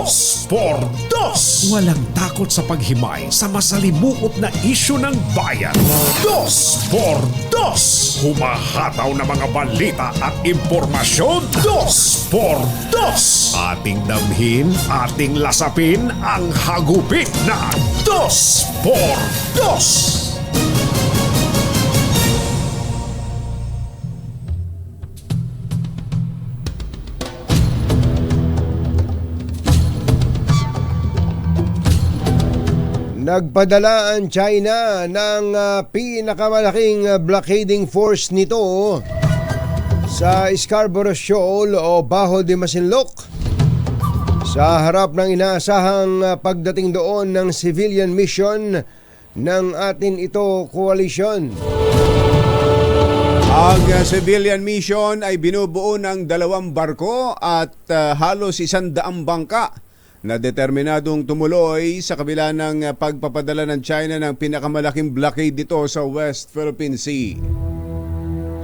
Dos por Dos! Walang takot sa paghimay sa masalimuot na isyu ng bayan. Dos por Dos! Humahataw na mga balita at impormasyon. Dos por Dos! Ating damhin, ating lasapin ang hagupit na Dos por Dos! Nagpadala ang China ng pinakamalaking blockading force nito sa Scarborough Shoal o Bajo de Masinloc sa harap ng inaasahang pagdating doon ng civilian mission ng atin ito koalisyon. Ang civilian mission ay binubuo ng 2 barko at halos 100 bangka na determinadong tumuloy sa kabila ng pagpapadala ng China ng pinakamalaking blockade dito sa West Philippine Sea.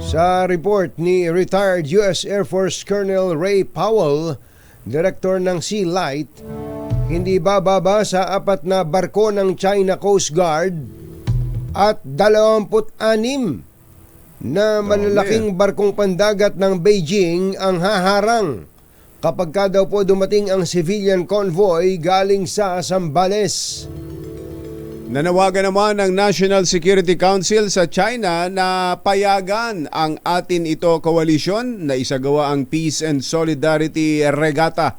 Sa report ni retired U.S. Air Force Colonel Ray Powell, Director ng Sea Light, hindi bababa sa 4 na barko ng China Coast Guard at 26 na malalaking barkong pandagat ng Beijing ang haharang kapag ka daw po dumating ang civilian convoy galing sa Zambales. Nanawagan naman ng National Security Council sa China na payagan ang atin ito koalisyon na isagawa ang Peace and Solidarity Regatta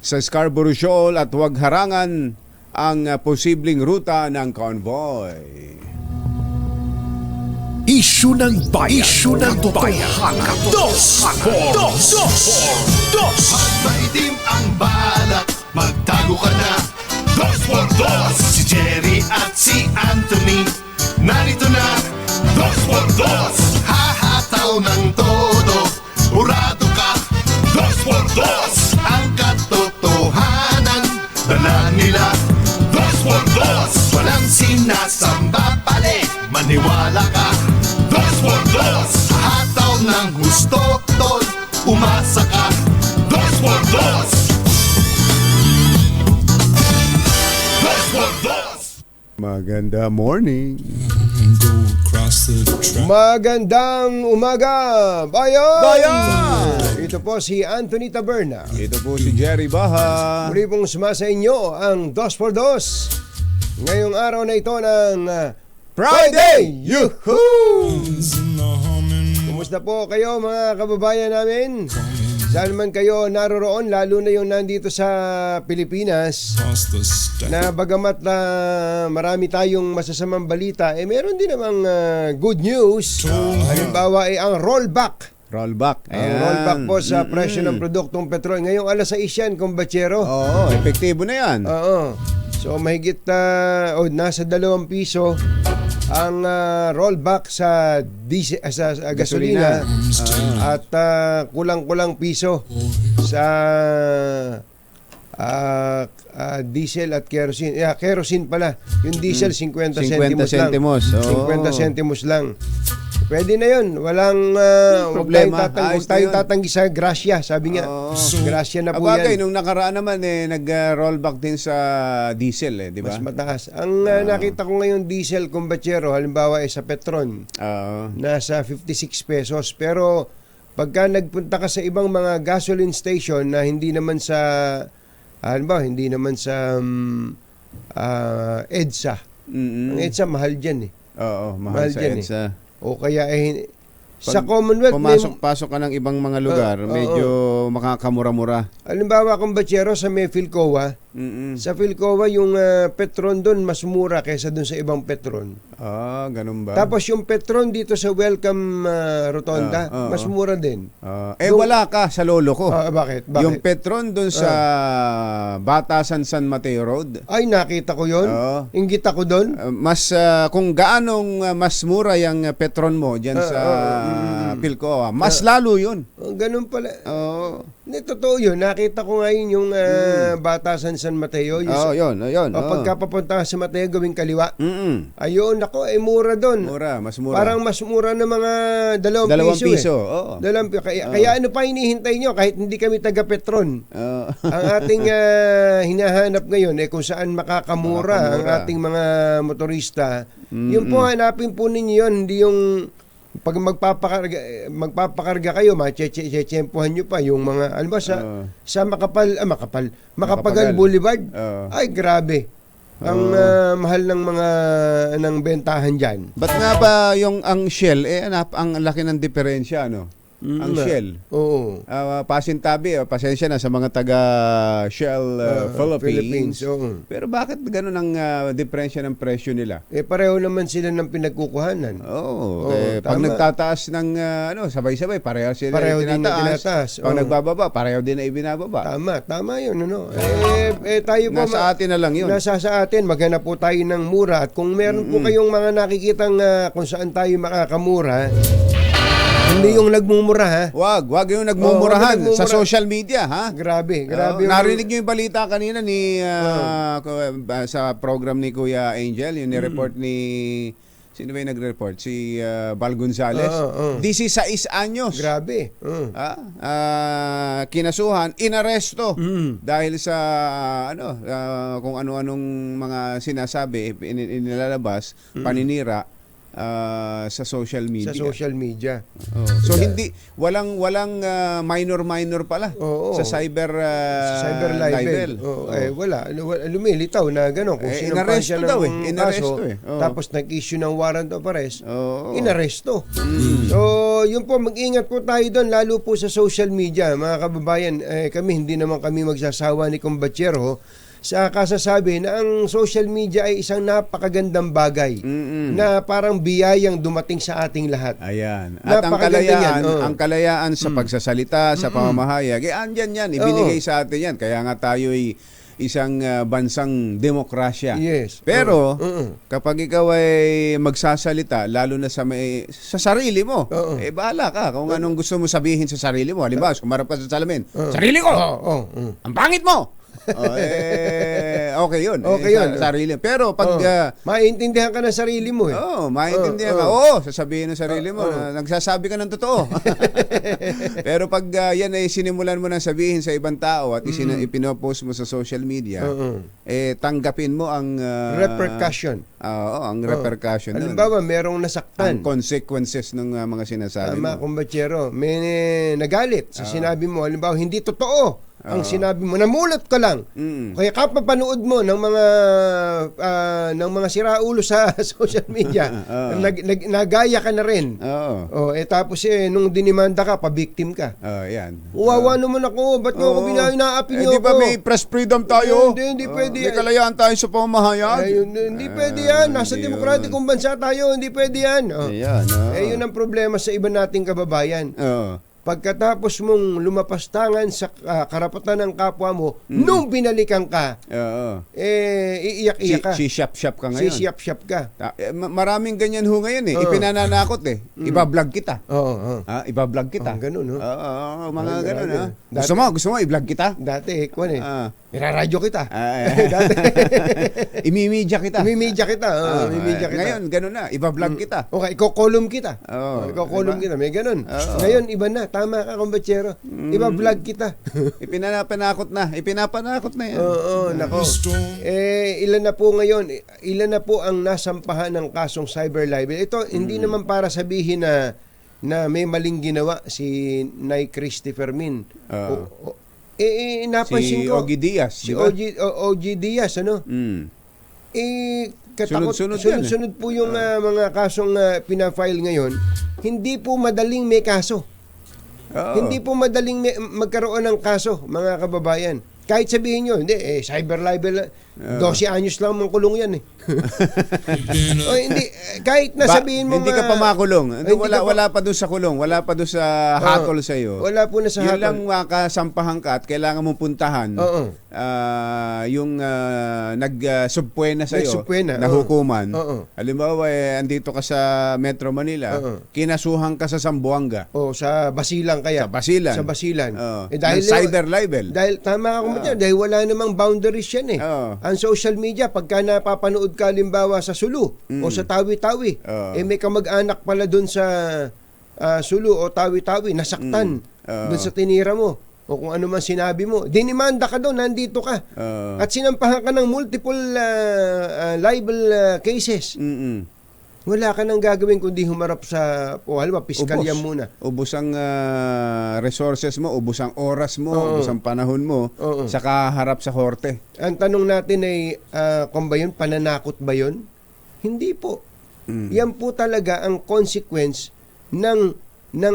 sa Scarborough Shoal at huwag harangan ang posibleng ruta ng convoy. Isyu ng bayan. Isyu ng bayan. Dos por Dos! Dos! Maitim ang balak, magtago ka na. Dos por Dos! Si Jerry at si Anthony, narito na. Dos por Dos! Hahataw ng todo, urado ka. Dos por Dos! Ang katotohanan, dala nila. Dos por Dos! Walang sinasamba pali, maniwala ka. Dos por Dos! Hataw ng gusto, tol, umasa ka. Dos por Dos! Dos por Dos! Maganda morning. Magandang umaga, bayan! Bayan! Ito po si Anthony Taberna. Ito po si Jerry Baha. Muli pong sumasa inyo ang Dos por Dos. Ngayong araw na ito ng Friday! Yuhuu! Kumusta po kayo mga kababayan namin? Saan man kayo naroroon, lalo na yung nandito sa Pilipinas, na bagamat na marami tayong masasamang balita, meron din namang good news. Halimbawa ay ang rollback. Rollback. Ang rollback po sa presyo ng produktong petrol. Ngayong alas 6 yan, kumbatsero. Oo, epektibo na yan. Oo. So mahigit nasa 2 piso ang rollback sa gasolina at kulang-kulang piso sa diesel at kerosene. Kerosene pala. Yung diesel 50 centimos lang. 50 centimos lang. Pwede na yun. Walang problema. Huwag tayong tatanggi sa grasya. Sabi nga, grasya na po yan. Nung nakaraan naman nag-rollback din sa diesel di ba? Mas mataas. Ang nakita ko ngayon diesel kumbatsero, halimbawa sa Petron, nasa 56 pesos. Pero pagka nagpunta ka sa ibang mga gasoline station na hindi naman sa hindi naman sa EDSA. Ang EDSA mahal dyan Oo, mahal sa EDSA. O kaya sa Commonwealth, pumasok-pasok ka ng ibang mga lugar, medyo makakamura-mura. Halimbawa, kumbatsero sa may Philcoa, sa Philcoa yung Petron doon mas mura kaysa doon sa ibang Petron. Ganun ba? Tapos yung Petron dito sa Welcome Rotonda, mas mura din. Wala ka sa lolo ko. Bakit? Yung Petron doon sa Batasan San Mateo Road. Ay, nakita ko yun. Inggit ako doon. Kung gaanong mas mura yung Petron mo dyan sa Philcoa, mas lalo yun. Ganun pala. Hindi, totoo yun. Nakita ko ngayon yung Batasan San Mateo. Yun. O pagka papunta ka sa Mateo, gawing kaliwa. Mm-mm. Ayun, ako, mura doon. Mas mura. Parang mas mura na mga 2 piso. piso. Eh. Oo. Kaya ano pa hinihintay nyo kahit hindi kami taga-Petron? Ang ating hinahanap ngayon kung saan makakamura ang ating mga motorista. Yung po, hanapin po ninyo yun. Hindi yung pag magpapakarga kayo, machechempohan nyo pa yung mga, ano ba, sa Makapagal Boulevard. Ay, grabe. Ang mahal ng mga ng bentahan dyan. Ba't nga ba ang Shell, ang laki ng diferensya, ano? Ang Shell. Oo. Pasintabi, pasensya na sa mga taga Shell Philippines. Pero bakit ganun ang diferensya ng presyo nila? Pareho naman sila ng pinagkukuhanan. Pag nagtataas ng sabay-sabay, pareho sila din tinataas. Pag nagbababa, pareho din na ibinababa. Tama yun. Tayo po, nasa atin na lang yun. Nasa sa atin, maghanap po tayo ng mura. At kung meron po kayong mga nakikitang kung saan tayo makakamura, hindi yung nagmumura, ha? Wag yung nagmumurahan sa social media, ha? Grabe. Narinig niyo yung balita kanina sa program ni Kuya Angel, yung ni-report ni sino ba yung nag-report? Si Val Gonzales. 16 anyos. Grabe. Kinasuhan, inaresto dahil sa kung ano-anong mga sinasabi, inilalabas, paninira sa social media. So hindi walang minor pala sa cyber libel. Wala lumilitaw na gano'n kung sino pa siya ng kaso, tapos nag-issue ng warrant of arrest. Inaresto. So yun po, mag-ingat po tayo doon, lalo po sa social media, mga kababayan. Kami hindi naman kami magsasawa ni Combatero sa kasasabi na ang social media ay isang napakagandang bagay na parang biyayang dumating sa ating lahat. Ayan. At ang kalayaan sa pagsasalita, sa pamamahayag, andyan yan, ibinigay sa atin yan. Kaya nga tayo ay isang bansang demokrasya. Yes. Pero kapag ikaw ay magsasalita, lalo na sa sarili mo, bahala ka kung anong gusto mo sabihin sa sarili mo. Halimbawa, kumarap ka sa salamin, sarili ko! Ang pangit mo! Okay yun. Sarili. Pero pag maintindihan ka ng sarili mo maintindihan ka. Sasabihin ng sarili mo na nagsasabi ka ng totoo. Pero pag yan ay sinimulan mo na sabihin sa ibang tao at ipinopost mo sa social media, tanggapin mo ang repercussion. Ang repercussion. Halimbawa, merong nasaktan. Ang consequences ng mga sinasabi mo. Combatero, may nagalit sa sinabi mo. Halimbawa, hindi totoo ang sinabi mo, namulat ka lang. Kaya kapapanood mo ng mga siraulo sa social media, nagaya ka na rin. Tapos nung dinimanda ka, pa-victim ka. Yan. Uwawa naman ako, ba't mo ako inaapi niyo ako? Di ba may press freedom tayo? Hindi pwede. May kalayaan tayo sa pamahayag. Hindi pwede yan. Nasa demokratikong bansa tayo, hindi pwede yan. Yun ang problema sa iba nating kababayan. Pagkatapos mong lumapastangan sa karapatan ng kapwa mo, nung binalikan ka, iiyak-iyak ka. Sisiyap-siyap ka ngayon. Sisiyap-siyap ka. Maraming ganyan ho ngayon Ipinananakot Iba-vlog kita. Iba-vlog kita. Ganun, no? Mga ganun, ha? Gusto mo i-vlog kita? Dati, iraradyo kita. Imimidya kita. Ngayon, ganun na. Iba-vlog kita. Okay, iko-column kita. Iko-column kita. May ganun. Ngayon, iba na. Tama ka, Combatero. Iba-vlog kita. Ipinapanakot na yan. Nako. Ilan na po ang nasampahan ng kasong cyber libel. Ito, hindi naman para sabihin na may maling ginawa si Nay Christy Fermin. Napansin ko. Ogie Diaz. Ogie Diaz, ano? Sunod-sunod po yung mga kasong pinafile ngayon. Hindi po madaling may kaso. Hindi po madaling magkaroon ng kaso, mga kababayan. Kahit sabihin nyo, hindi, cyber libel, 12 anyos lang mong kulong yan eh. O hindi, kahit na sabihin mo hindi ka pa makulong. Hindi ka pa- Wala pa doon sa kulong. Wala pa doon sa hatol sa iyo. Wala po na sa Yun hatol. lang makasampahan ka at kailangan mong puntahan yung nag-subpuena sa iyo Nagsubpuena, na hukuman. Oo. Andito ka sa Metro Manila, kinasuhan ka sa Zamboanga. O sa Basilan kaya. Sa Basilan. Sa Basilan. Oo. Dahil Ng cyber libel. Dahil tama ako dyan, dahil wala namang boundaries yan eh. Oo. Ang social media, pagka napapanood ka limbawa sa Sulu o sa Tawi-Tawi, Oo. may kamag-anak pala doon sa Sulu o Tawi-Tawi, nasaktan doon sa tinira mo o kung ano man sinabi mo. Dinimanda ka doon, nandito ka. Oo. At sinampahan ka ng multiple libel cases. Wala ka nang gagawin kundi humarap sa, piskalya muna. Ubos ang resources mo, ubos ang oras mo, ubos ang panahon mo, Oo. saka harap sa korte. Ang tanong natin ay, kung ba yun, pananakot ba yun? Hindi po. Yan po talaga ang consequence ng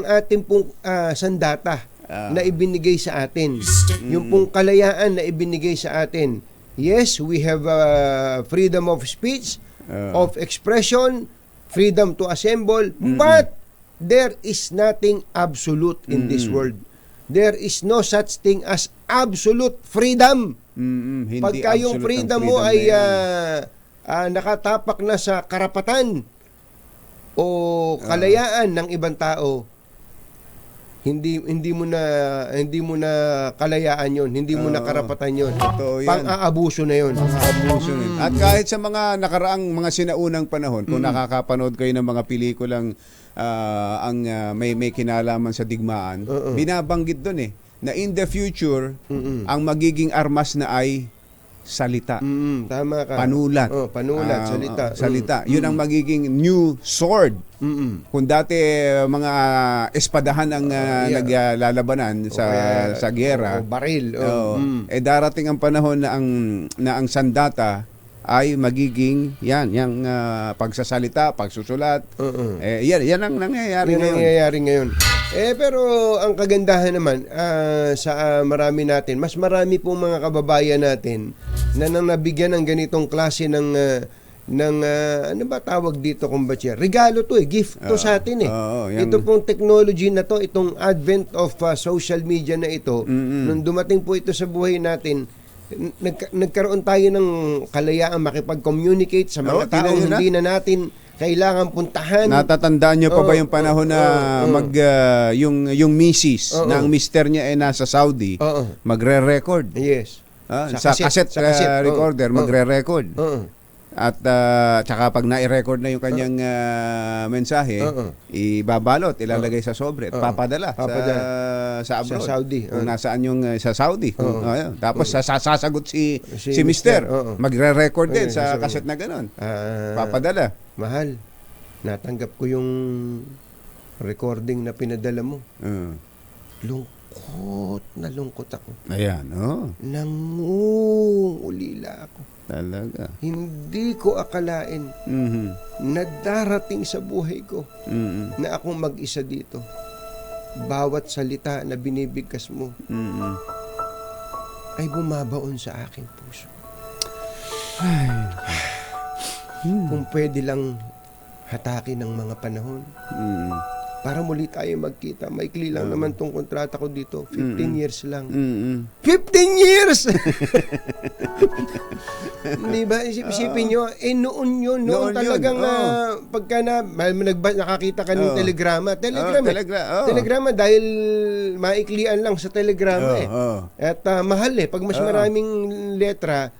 ating pong sandata na ibinigay sa atin. Yung pong kalayaan na ibinigay sa atin. Yes, we have freedom of speech, of expression, freedom to assemble, but there is nothing absolute in this world. There is no such thing as absolute freedom. Hindi Pagka yung absolute ang freedom mo na ay yan. nakatapak na sa karapatan o kalayaan ng ibang tao, hindi mo na kalayaan yon, hindi mo na karapatan yon. Totoo yan. Pang-aabuso na yon. Abuso yun. At kahit sa mga nakaraang mga sinaunang panahon, kung nakakapanood kayo ng mga pelikulang may kinalaman sa digmaan, binabanggit doon na in the future, ang magiging armas na ay salita. Tama ka. Panulat. Panulat, salita. Salita. Yun ang magiging new sword. Kung dati mga espadahan ang naglalabanan sa giyera. O baril. Darating ang panahon na ang sandata ay magiging yung pagsasalita, pagsusulat. Yan ang nangyayari Yan ang ngayon. nangyayari ngayon. Pero ang kagandahan naman sa marami natin, mas marami pong mga kababayan natin na nang nabigyan ng ganitong klase ng ano ba tawag dito, kumbatsya? Regalo to gift to sa atin Ito pong technology na to, itong advent of social media na ito, nung dumating po ito sa buhay natin, nagkaroon tayo ng kalayaang makipag-communicate sa mga tao hindi na natin kailangan puntahan. Natatandaan niyo pa ba yung panahon na yung misis na ang mister niya ay nasa Saudi, magre-record? Yes. Sa cassette recorder, magre-record. At tsaka pag na-record na yung kanyang mensahe, ibabalot, ilalagay sa sobre at papadala sa abroad. Sa Saudi. Kung nasaan yung sa Saudi. Tapos sasagot si mister. Magre-record din sa cassette na gano'n. Papadala. Mahal, natanggap ko yung recording na pinadala mo. Lungkot ako. Ayan, Nangungulila ako. Talaga. Hindi ko akalain na darating sa buhay ko na akong mag-isa dito. Bawat salita na binibigkas mo ay bumabaon sa aking puso. Kung pwede lang hatakin ng mga panahon para muli tayo magkita. Maikli lang naman tong kontrata ko dito. 15 years lang. 15 years! Di ba? Isipin nyo, noon yun. Noon talagang pagka nakakita ka ng telegrama. Telegrama dahil maiklian lang sa telegrama At mahal Pag mas maraming letra,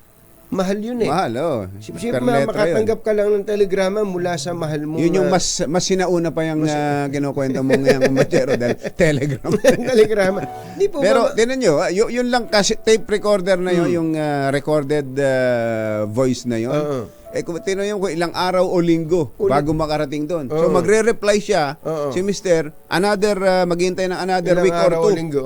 mahal yun Mahal, Siyempre, makatanggap ka lang ng telegrama mula sa mahal mo. Yun yung mas sinauna pa yung kinukwento mo ngayon, kumatsero, dahil telegram. telegrama. Di po Pero, tinan nyo, yun lang kasi tape recorder na yun, yung recorded voice na yun. Kung tinan nyo kung ilang araw o linggo bago makarating doon. So, magre-reply siya, si Mister, maghintay ng another ilang week or araw two. o linggo.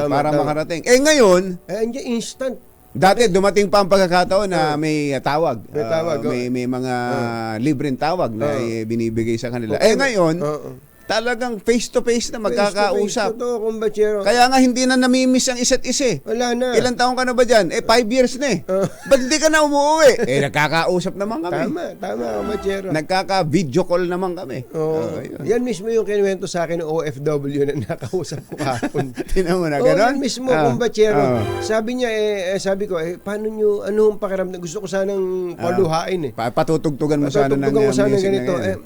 Para makarating. Ngayon, instant. dati dumating pa ang pagkakataon na may tawag. May tawag. May mga libreng tawag na binibigay sa kanila. Ngayon, talagang face-to-face na magkakausap. Totoo, kumbachero. Kaya nga hindi na namimiss ang isa't isa. Wala na. Ilang taon ka na ba dyan? 5 years na eh. Ba't hindi ka na umuwi? Nagkakausap naman kami. Tama, kumbachero. Nagkaka-video call naman kami. Yun. Yan mismo yung kinuwento sa akin ng OFW na nakausap ko kahapon. Tinan mo na, Oo, gano'n? yan mismo, kumbachero. Sabi niya, sabi ko, paano nyo, ano ang pakiramdam? Gusto ko sanang paluhain Patutugtugan mo sana ng Patutugtugan mo sana music ganito. na yan.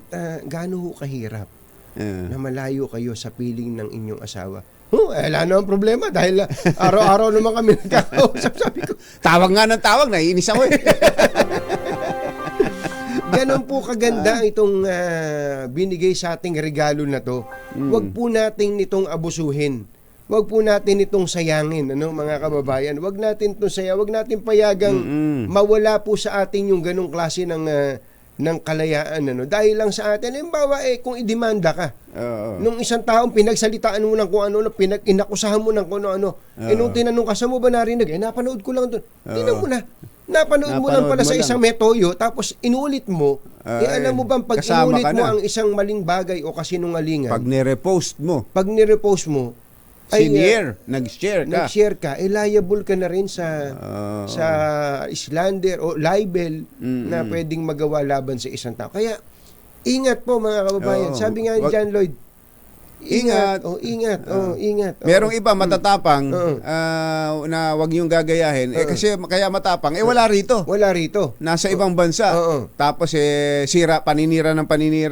Gaano ho kahirap na Ah. malayo kayo sa piling ng inyong asawa? Wala na ang problema dahil araw-araw naman kami nagkakausap. Sabi ko, Tawag nga ng tawag, naiinis ako eh. ganon po kaganda itong binigay sa ating regalo na to. Huwag po nating nitong abusuhin. Huwag po natin itong sayangin, mga kababayan. Huwag natin itong huwag natin payagang mawala po sa atin yung ganong klase ng kalayaan, dahil lang sa atin. Halimbawa, kung idemanda ka, nung isang taong pinagsalitaan mo ng kung ano, inakusahan mo ng kung ano, nung tinanong ka, saan mo ba narinig? Napanood ko lang doon. Tingnan mo na. Napanood mo lang pala sa isang metoyo, tapos inulit mo. Alam mo bang pag inulit mo ang isang maling bagay o kasinungalingan, Pag nirepost mo, nag-share ka, liable ka na rin sa slander o libel na pwedeng magawa laban sa isang tao. Kaya, ingat po mga kababayan. Sabi nga ni John Lloyd, ingat. Ingat. Merong iba matatapang na wag yung gagayahin. Kasi kaya matapang, wala rito. Wala rito. Nasa ibang bansa. Tapos paninira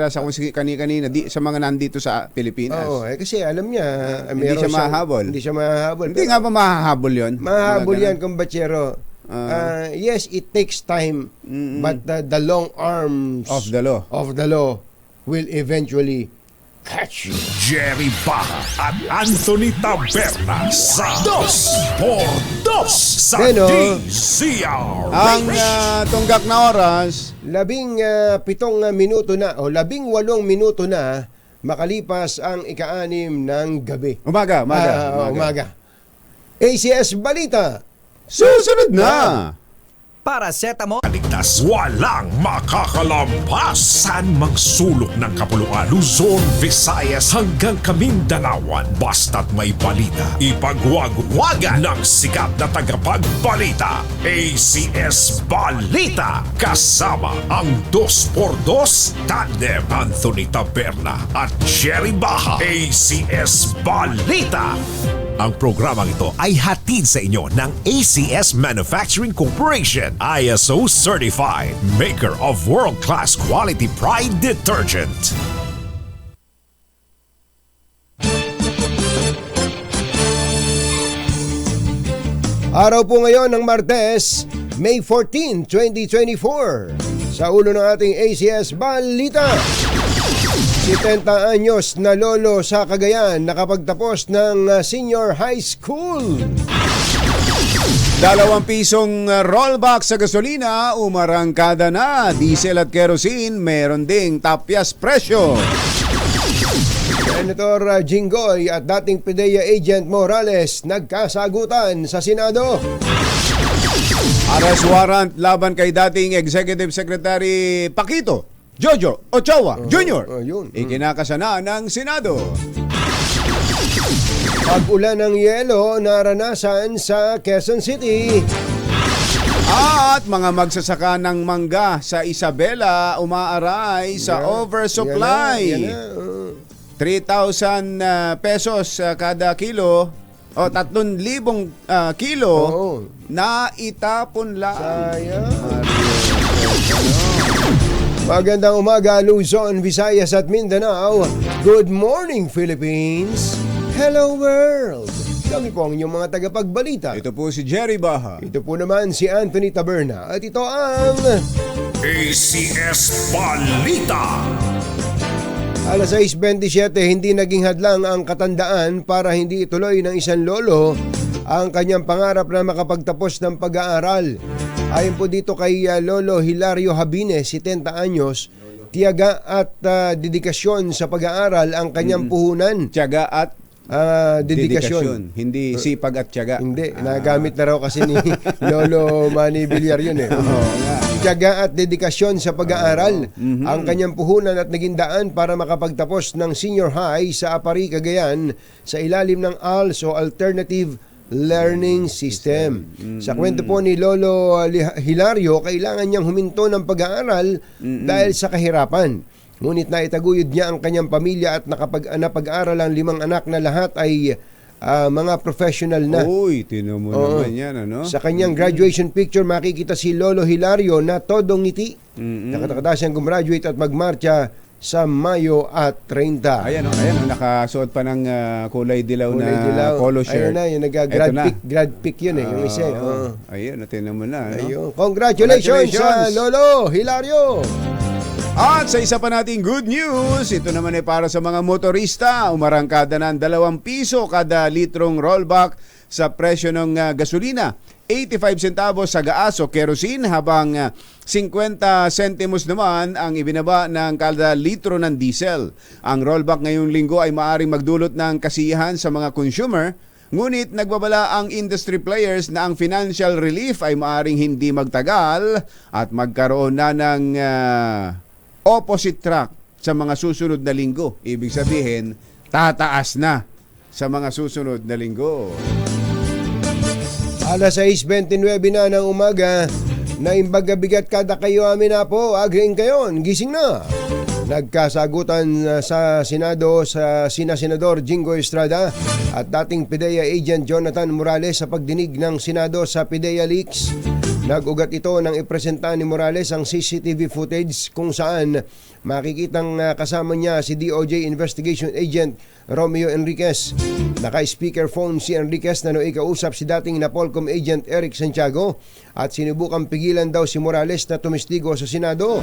sa kung kanina sa mga nandito sa Pilipinas. Kasi alam niya, Hindi siya mahahabol. Hindi siya mahahabol. Hindi nga ba mahahabol yun? Mahahabol yan, kumbachero. Yes, it takes time, but the long arms Of the law will eventually catch you. Jerry Baja at Anthony Taberna sa 2x2 sa Beno. DZR. Ang tunggak na oras, 17 minuto na o 18 minuto na makalipas ang ika-6 ng gabi. umaga. ACS Balita. Susunod na! Paracetamol. Kaligtas, walang makakalampas. San mang sulok ng kapuluan, Luzon, Visayas hanggang Kamindalawan. Basta't may balita, ipagwagwagan ng sikat na tagapagbalita. ACS Balita. Kasama ang 2x2 tandem Anthony Taberna at Jerry Baja. ACS Balita. Ang programang ito ay hatid sa inyo ng ACS Manufacturing Corporation, ISO Certified, maker of world-class quality Pride detergent. Araw po ngayon ng Martes, May 14, 2024. Sa ulo ng ating ACS Balita. 70 anyos na lolo sa Cagayan nakapagtapos ng senior high school. 2 pisong rollback sa gasolina, umarangkada na. Diesel at kerosene, meron ding tapyas presyo. Senator Jinggoy at dating PDEA agent Morales nagkasagutan sa Senado. Arrest warrant laban kay dating Executive Secretary Paquito Jojo Ochoa Jr. Yun. Ikinakasana ng Senado. Pag-ulan ng yelo naranasan sa Quezon City. At mga magsasaka ng mangga sa Isabela umaaray sa oversupply. Yan na. 3,000 pesos kada kilo o 3,000 kilo na itapon lang. Sayang. Magandang umaga, Luzon, Visayas at Mindanao. Good morning, Philippines. Hello, world. Kami po ang inyong mga tagapagbalita. Ito po si Jerry Baja. Ito po naman si Anthony Taberna. At ito ang ACS Balita. alas 6:27, hindi naging hadlang ang katandaan para hindi ituloy ng isang lolo ang kanyang pangarap na makapagtapos ng pag-aaral. Ayon po dito kay Lolo Hilario Habine, 70 anyos, tiyaga at dedikasyon sa pag-aaral ang kanyang puhunan. Tiyaga at dedikasyon. Hindi sipag at tiyaga. Hindi, nagamit na raw kasi ni Lolo Manny Villar yun eh. Tiyaga at dedikasyon sa pag-aaral. Ang kanyang puhunan at naging daan para makapagtapos ng senior high sa Apari, Cagayan sa ilalim ng ALS o Alternative Learning System. Sa kwento po ni Lolo Hilario, kailangan niyang huminto ng pag-aaral dahil sa kahirapan. Ngunit naitaguyod niya ang kanyang pamilya at napag-aral ang 5 anak na lahat ay mga professional na. Uy, tino mo naman yan, ano? Sa kanyang graduation picture, makikita si Lolo Hilario na todo ngiti. Nakataka siyang gumraduate at magmarcha sa Mayo at 30. Ayan, nakasuot pa ng kulay dilaw na polo shirt. Ayun na, yung grad pic yun eh. Yung isa. Ayun, tino mo na. Ano? Ayun. Congratulations sa Lolo Hilario! At sa isa pa nating good news, ito naman ay para sa mga motorista. Umarangkada ng 2 piso kada litrong rollback sa presyo ng gasolina. 85 centavos sa gaas o kerosene, habang 50 centimos naman ang ibinaba ng kada litro ng diesel. Ang rollback ngayong linggo ay maaaring magdulot ng kasiyahan sa mga consumer. Ngunit nagbabala ang industry players na ang financial relief ay maaaring hindi magtagal at magkaroon na ng opposite track sa mga susunod na linggo. Ibig sabihin, tataas na sa mga susunod na linggo. Alas 6:29 na ng umaga, na imbagabigat kada kayo amin na po, agreeing kayo, gising na. Nagkasagutan sa Senado sa Senador Jingo Estrada at dating PIDEA agent Jonathan Morales sa pagdinig ng Senado sa PIDEA leaks. Nag-ugat ito nang ipresenta ni Morales ang CCTV footage kung saan makikitang kasama niya si DOJ Investigation Agent Romeo Enriquez. Naka-speakerphone si Enriquez na noong kausap si dating Napolcom Agent Eric Santiago at sinubukang pigilan daw si Morales na tumistigo sa Senado.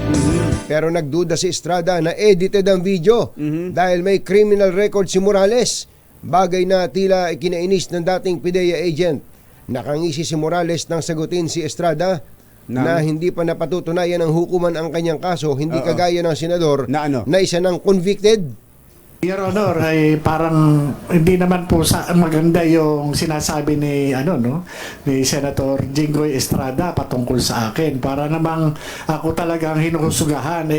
Pero nagduda si Estrada na edited ang video dahil may criminal record si Morales, bagay na tila ikinainis ng dating PIDEA agent. Nakangisi si Morales nang sagutin si Estrada na hindi pa napatutunayan ng hukuman ang kanyang kaso, hindi kagaya ng senador na isa ng convicted. Your Honor, ay parang hindi naman po maganda yung sinasabi ni ni Senator Jinggoy Estrada patungkol sa akin. Para namang ako talagang hinuhusugahan,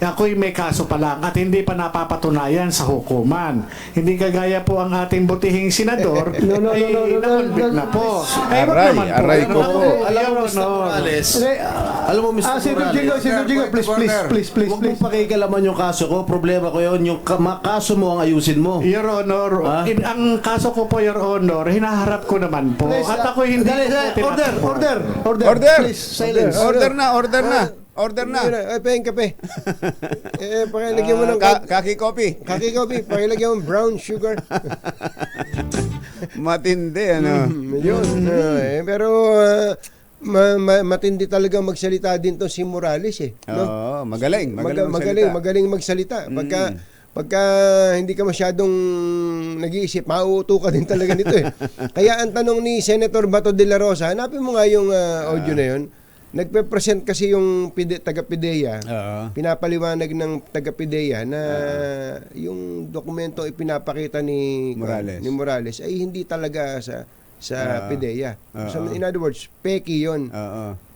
ako'y may kaso pa lang at hindi pa napapatunayan sa hukuman. Hindi kagaya po ang ating butihing senador, na-convict na po. Aray ko po. Alam mo, Mr. Morales. Alam mo, Mr. Morales. Senator Jingo, please. Huwag mong pakikalaman yung kaso ko. Problema ko yun. Yung kaso mo ang ayusin mo. Your Honor, ang kaso ko po, Your Honor, hinaharap ko naman po. At ako hindi Order. Please, silence. Order na. Pahing kape. Pakilagyan mo ng Kaki coffee. pakilagyan mo brown sugar. Matindi, ano? Yun. Pero matindi talaga magsalita din to si Morales eh. No? Oo, magaling magsalita. Pagka hindi ka masyadong nag-iisip, mauuto ka din talaga nito eh. Kaya ang tanong ni Senator Bato de la Rosa, hanapin mo nga yung audio na yun. Nagpe-present kasi yung taga-PIDEA. Pinapaliwanag ng taga-PIDEA na yung dokumento ipinapakita ni Morales ay hindi talaga sa PIDEA. So, in other words, peki yun.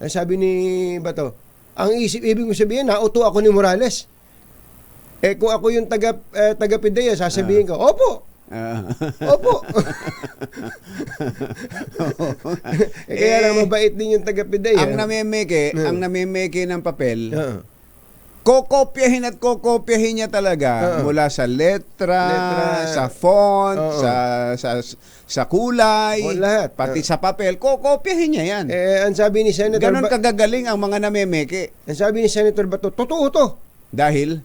Sabi ni Bato, ibig mo sabihin, nauto ako ni Morales. Kung ako yung taga-PIDEA, sasabihin ko, opo. Opo. Kaya lang mabait din yung taga-PIDEA. Ang namemeke ng papel, kokopyahin niya talaga mula sa letra, sa font, sa kulay, lahat. Pati sa papel, kokopyahin niya yan. Ang sabi ni Senator Ganon kagagaling ang mga namemeke. Ang sabi ni Senator Bato, totoo to. Dahil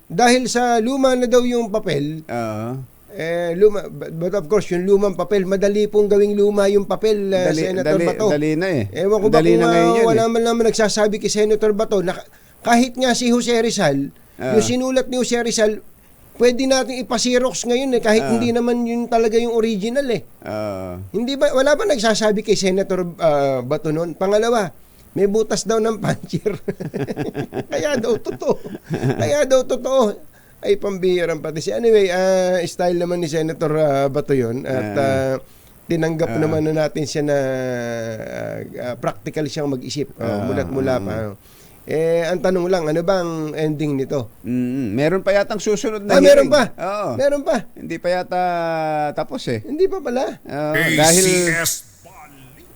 sa luma na daw yung papel. But of course, yung lumang papel, madali pong gawing luma yung papel, Senator Bato. Dali na eh. Ewan ko ba kung wala man naman nagsasabi kay Senator Bato na kahit nga si Jose Rizal, yung sinulat ni Jose Rizal, pwede natin ipasirox ngayon kahit hindi naman yun talaga yung original eh. Hindi ba, wala ba nagsasabi kay Senator Bato noon? Pangalawa, may butas daw ng puncher. Kaya daw totoo. Ay, pambihirang pati siya. Anyway, style naman ni Senator Bato yun. At tinanggap naman na natin siya na practical siyang mag-isip. Mula't mula pa. Ang tanong lang, ano bang ending nito? Meron pa yatang susunod na Meron hearing. pa? Oo. Meron pa? Hindi pa yata tapos eh. Hindi pa pala.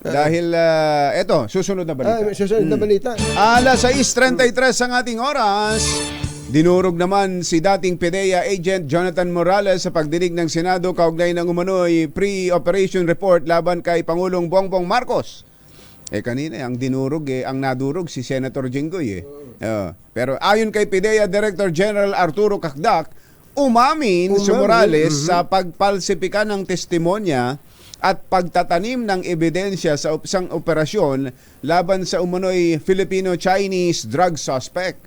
Dahil eto, susunod na balita. Susunod na balita. Alas 6:33 ang ating oras. Dinurog naman si dating PDEA agent Jonathan Morales sa pagdinig ng Senado kaugnay ng umano'y pre-operation report laban kay Pangulong Bongbong Marcos. Kanina ang dinurog ang nadurog si Senator Jinggoy pero ayon kay PDEA Director General Arturo Cacdac, umamin si Morales sa pagpalsipika ng testimonya at pagtatanim ng ebidensya sa isang operasyon laban sa umano'y Filipino-Chinese drug suspect.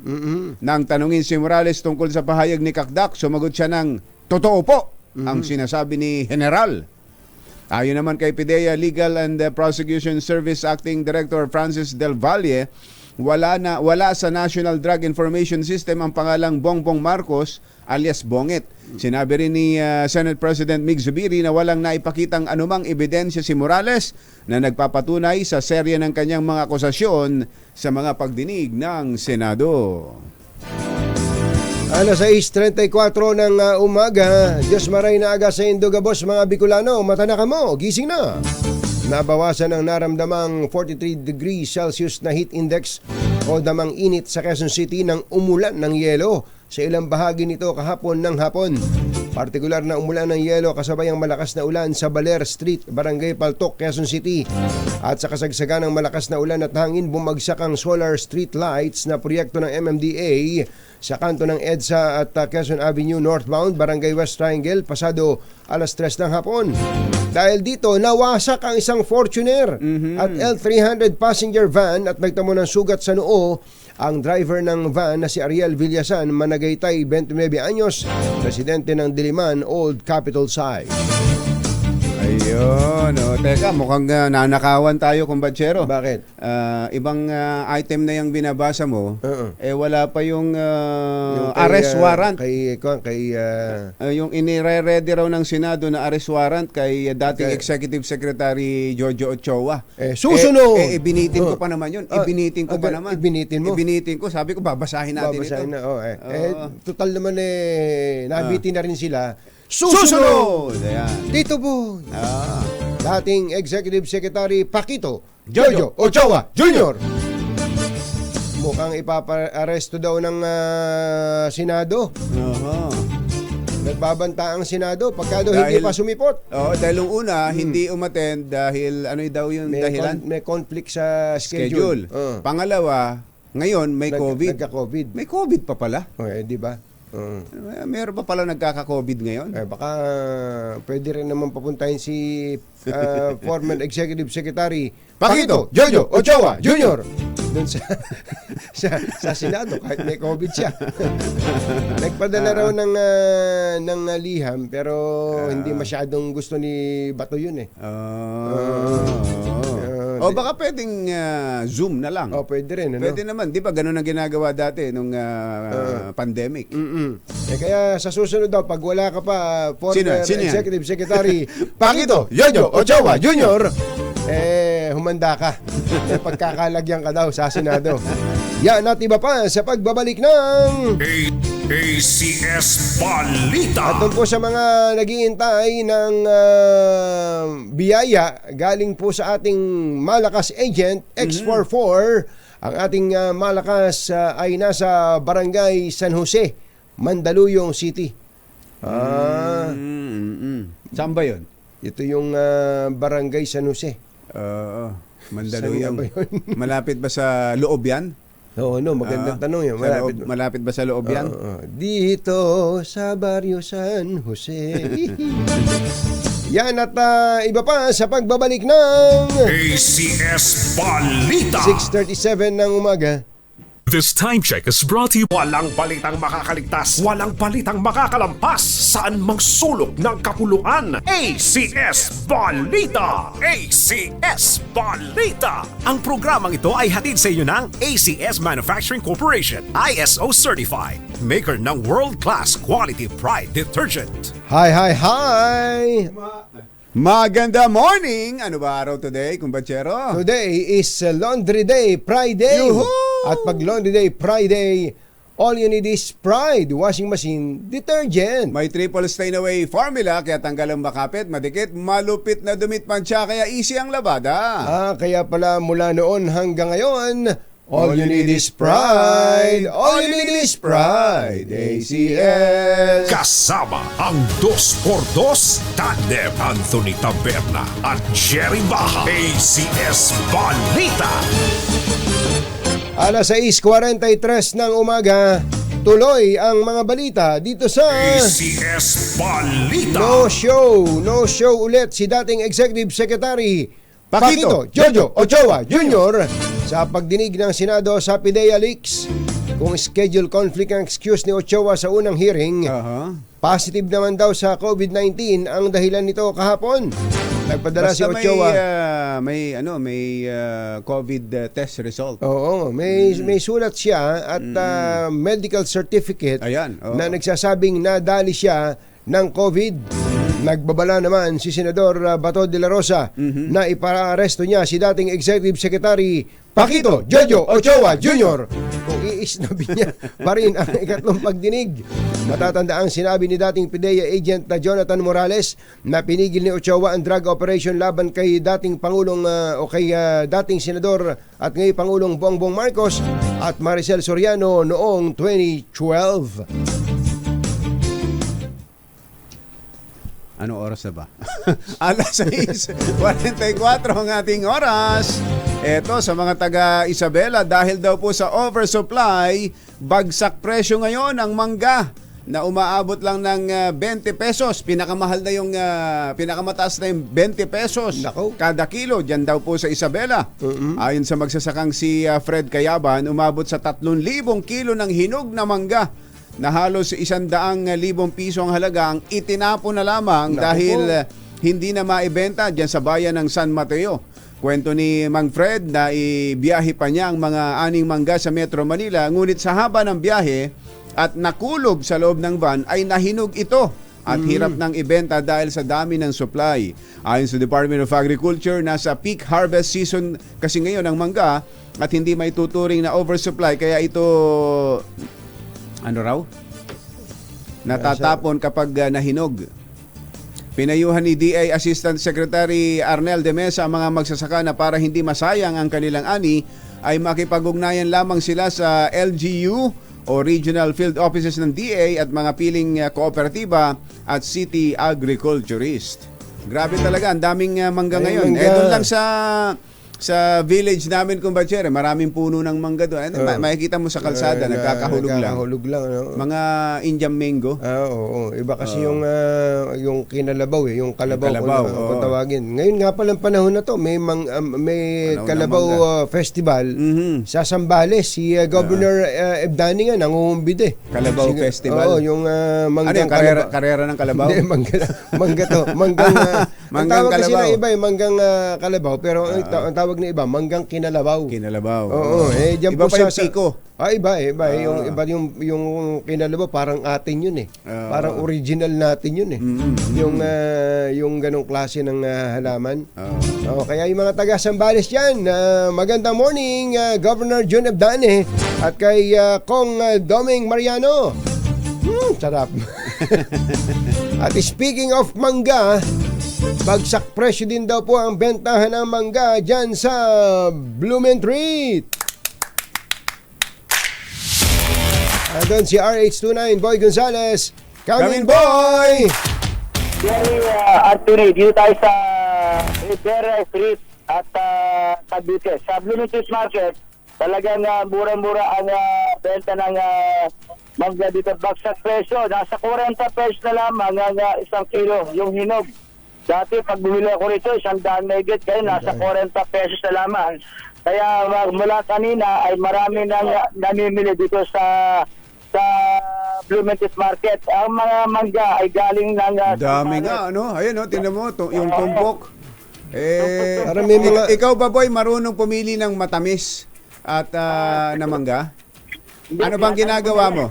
Nang tanungin si Morales tungkol sa pahayag ni Cacdac, sumagot siya ng totoo po ang sinasabi ni General. Ayon naman kay PDEA Legal and Prosecution Service Acting Director Francis Del Valle, wala sa National Drug Information System ang pangalang Bongbong Marcos alias Bonget. Sinabi rin ni Senate President Mig Zubiri na walang naipakitang anumang ebidensya si Morales na nagpapatunay sa serye ng kanyang mga akusasyon sa mga pagdinig ng Senado. Alas 6:34 ng umaga, Diyos maray na aga sa Indogabos mga Bicolano, mata na kamo, gising na. Nabawasan ang naramdamang 43 degrees Celsius na heat index o damang init sa Quezon City nang umulan ng yelo sa ilang bahagi nito kahapon ng hapon. Partikular na umulan ng yelo kasabay ang malakas na ulan sa Baler Street, Barangay Paltok, Quezon City. At sa kasagsagan ng malakas na ulan at hangin, bumagsak ang solar street lights na proyekto ng MMDA sa kanto ng EDSA at Quezon Avenue northbound, Barangay West Triangle, pasado alas 3 ng hapon. Dahil dito, nawasak ang isang Fortuner at L300 passenger van at nagtamo ng sugat sa noo ang driver ng van na si Ariel Villasan, Managaytay, 29 anyos, residente ng Diliman, Old Capital Site. Ayun. Teka, mukhang nanakawan tayo, kumbatsero. Bakit? Ibang item na yung binabasa mo, wala pa yung, Yung arrest warrant. Kay Yung inire-ready raw ng Senado na arrest warrant kay dating Executive Secretary Giorgio Ochoa. Susunod! Ibinitin ko pa naman yun. Ibinitin ko pa naman. Ibinitin mo? Ibinitin ko. Sabi ko, babasahin natin babasahin ito. na, total naman nabitin na rin sila. Susunod! Ayan. Dito po, dating Executive Secretary Paquito Giorgio Ochoa Jr. Mukhang ipapa-aresto daw ng Senado. Nagbabanta ang Senado pagka daw hindi pa sumipot. Dahil yung una, hindi umattend dahil ano daw yung dahilan? May conflict sa schedule. Pangalawa, ngayon may COVID. Nagka-COVID. May COVID pa pala. Di ba? Meron pa pala nagkaka-COVID ngayon? Baka pwede rin naman papuntahin si former Executive Secretary Paquito Giorgio Ochoa Jr. Doon sa Senado kahit may COVID siya. Nagpadala raw ng liham pero hindi masyadong gusto ni Bato yun eh. Baka pwedeng Zoom na lang. Pwede rin. Ano? Pwede naman. Di ba ganun ang ginagawa dati nung pandemic? Kaya sa susunod daw, pag wala ka pa, former Sino yan? Executive Secretary Paquito Giorgio Ochoa Jr., humanda ka. Pagkakalagyan ka daw sa Senado. Yan at iba pa sa pagbabalik ng ACS Balita. At doon po sa mga naghihintay ng biyaya galing po sa ating malakas agent X44, ang ating malakas ay nasa Barangay San Jose, Mandaluyong City. Saan ba yun? Ito yung Barangay San Jose. Mandaluyong. Saan nga ba yun? Malapit ba sa loob yan? Magandang tanong yun. Malapit ba sa loob yan? Dito sa Barrio San Jose. Yan at iba pa sa pagbabalik ng ACS Balita. 6:37 ng umaga. This time check is brought to you. Walang balitang makakaligtas, walang balitang makakalampas, saan mang sulok ng kapuluan. ACS Balita! ACS Balita! Ang programang ito ay hatid sa inyo ng ACS Manufacturing Corporation, ISO Certified, maker ng world-class quality Pride detergent. Hi, hi, hi! Maganda morning! Ano ba araw today, kumbachero? Today is Laundry Day, Friday. Yuhu! At pag Laundry Day, Friday, all you need is Pride washing machine detergent. May triple stain away formula kaya tanggal ang makapit, madikit, malupit na dumit pansya kaya easy ang labada. Kaya pala mula noon hanggang ngayon, all you need is Pride. All you need is Pride. ACS. Kasama ang 2x2 tandem Anthony Taberna at Jerry Baja. ACS Balita! Alas 6:43 ng umaga, tuloy ang mga balita dito sa ACS Balita! No show ulit si dating Executive Secretary Pakito Jojo Ochoa Jr. sa pagdinig ng Senado sa PIDEA Leaks. Kung schedule conflict ang excuse ni Ochoa sa unang hearing, positive naman daw sa COVID-19 ang dahilan nito kahapon. Nagpadala si Ochoa. May COVID test result. Oo, may sulat siya at medical certificate na nagsasabing nadali siya ng COVID. Nagbabala naman si Senador Bato de la Rosa na ipaaresto niya si dating Executive Secretary Pakito Jojo Ochoa Jr. kung iisnabi niya pa rin ang ikatlong pagdinig. Matatanda ang sinabi ni dating PIDEA agent na Jonathan Morales na pinigil ni Ochoa ang drug operation laban kay dating Pangulong dating Senador at ngayon Pangulong Bongbong Marcos at Maricel Soriano noong 2012. Anong oras na ba? Alas 6:44 ang ating oras. Eto sa mga taga Isabela, dahil daw po sa oversupply, bagsak presyo ngayon ang mangga na umaabot lang ng 20 pesos. Pinakamahal na yung pinakamataas na yung 20 pesos kada kilo dyan daw po sa Isabela. Ayon sa magsasakang si Fred Cayaban, umabot sa 3,000 kilo ng hinog na mangga na halos 100,000 piso ang halaga ang itinapon na lamang dahil hindi na maibenta dyan sa bayan ng San Mateo. Kwento ni Mang Fred na ibiyahe pa niya ang mga aning mangga sa Metro Manila, ngunit sa haba ng biyahe at nakulog sa loob ng van ay nahinog ito at hirap ng ibenta dahil sa dami ng supply. Ayon sa Department of Agriculture, nasa peak harvest season kasi ngayon ang mangga at hindi may tuturing na oversupply kaya ito natatapon kapag nahinog. Pinayuhan ni DA Assistant Secretary Arnel de Mesa ang mga magsasaka na para hindi masayang ang kanilang ani ay makipag-ugnayan lamang sila sa LGU o Regional Field Offices ng DA at mga piling kooperatiba at city agriculturist. Grabe talaga, ang daming mangga ngayon. Doon lang sa village namin, kumbachero, maraming puno ng mangga doon. Makikita mo sa kalsada, nagkakahulog lang. Mga Indian mango. Oo. Iba kasi yung kinalabaw yung kalabaw kung tawagin. Ngayon nga palang panahon na to, may kalabaw festival sa Zambales. Si Governor Ebdani nga nangungumbide. Kalabaw festival? Oo, yung manggang karera ng kalabaw? Hindi, mangga to. Manggang kalabaw. Kasi iba manggang kalabaw, pero ang tawag na iba, manggang kinalabaw. Oo, diyan iba po pa yung piko. Iba. Yung kinalabaw parang atin yun parang original natin yun yung ganong klase ng halaman. Kaya yung mga taga Zambales yan, magandang morning Governor Jun Ebdane at kay Kong Doming Mariano. Sarap. At speaking of mangga, bagsak presyo din daw po ang bentahan ng mangga dyan sa Blumentritt. Doon si RH29 Boy Gonzales. Coming boy! Anthony, dito tayo sa Rivera Street at Cavite. Sa Blumentritt Market, talagang mura-mura ang benta ng mangga dito. Bagsak presyo, nasa 40 pesos na lamang ang isang kilo, yung hinog. Dati pag bumili ako rito, 100 megit, kayo nasa 40 pesos na lamang. Kaya mula kanina ay marami nang namimili dito sa Blumentis Market. Ang mga mangga ay galing ng Dami nga, ano? Ayun, no, tingnan mo, yung tumpok. Parang may mga- Ikaw ba, boy, marunong pumili ng matamis at na mangga? Ano bang ginagawa mo?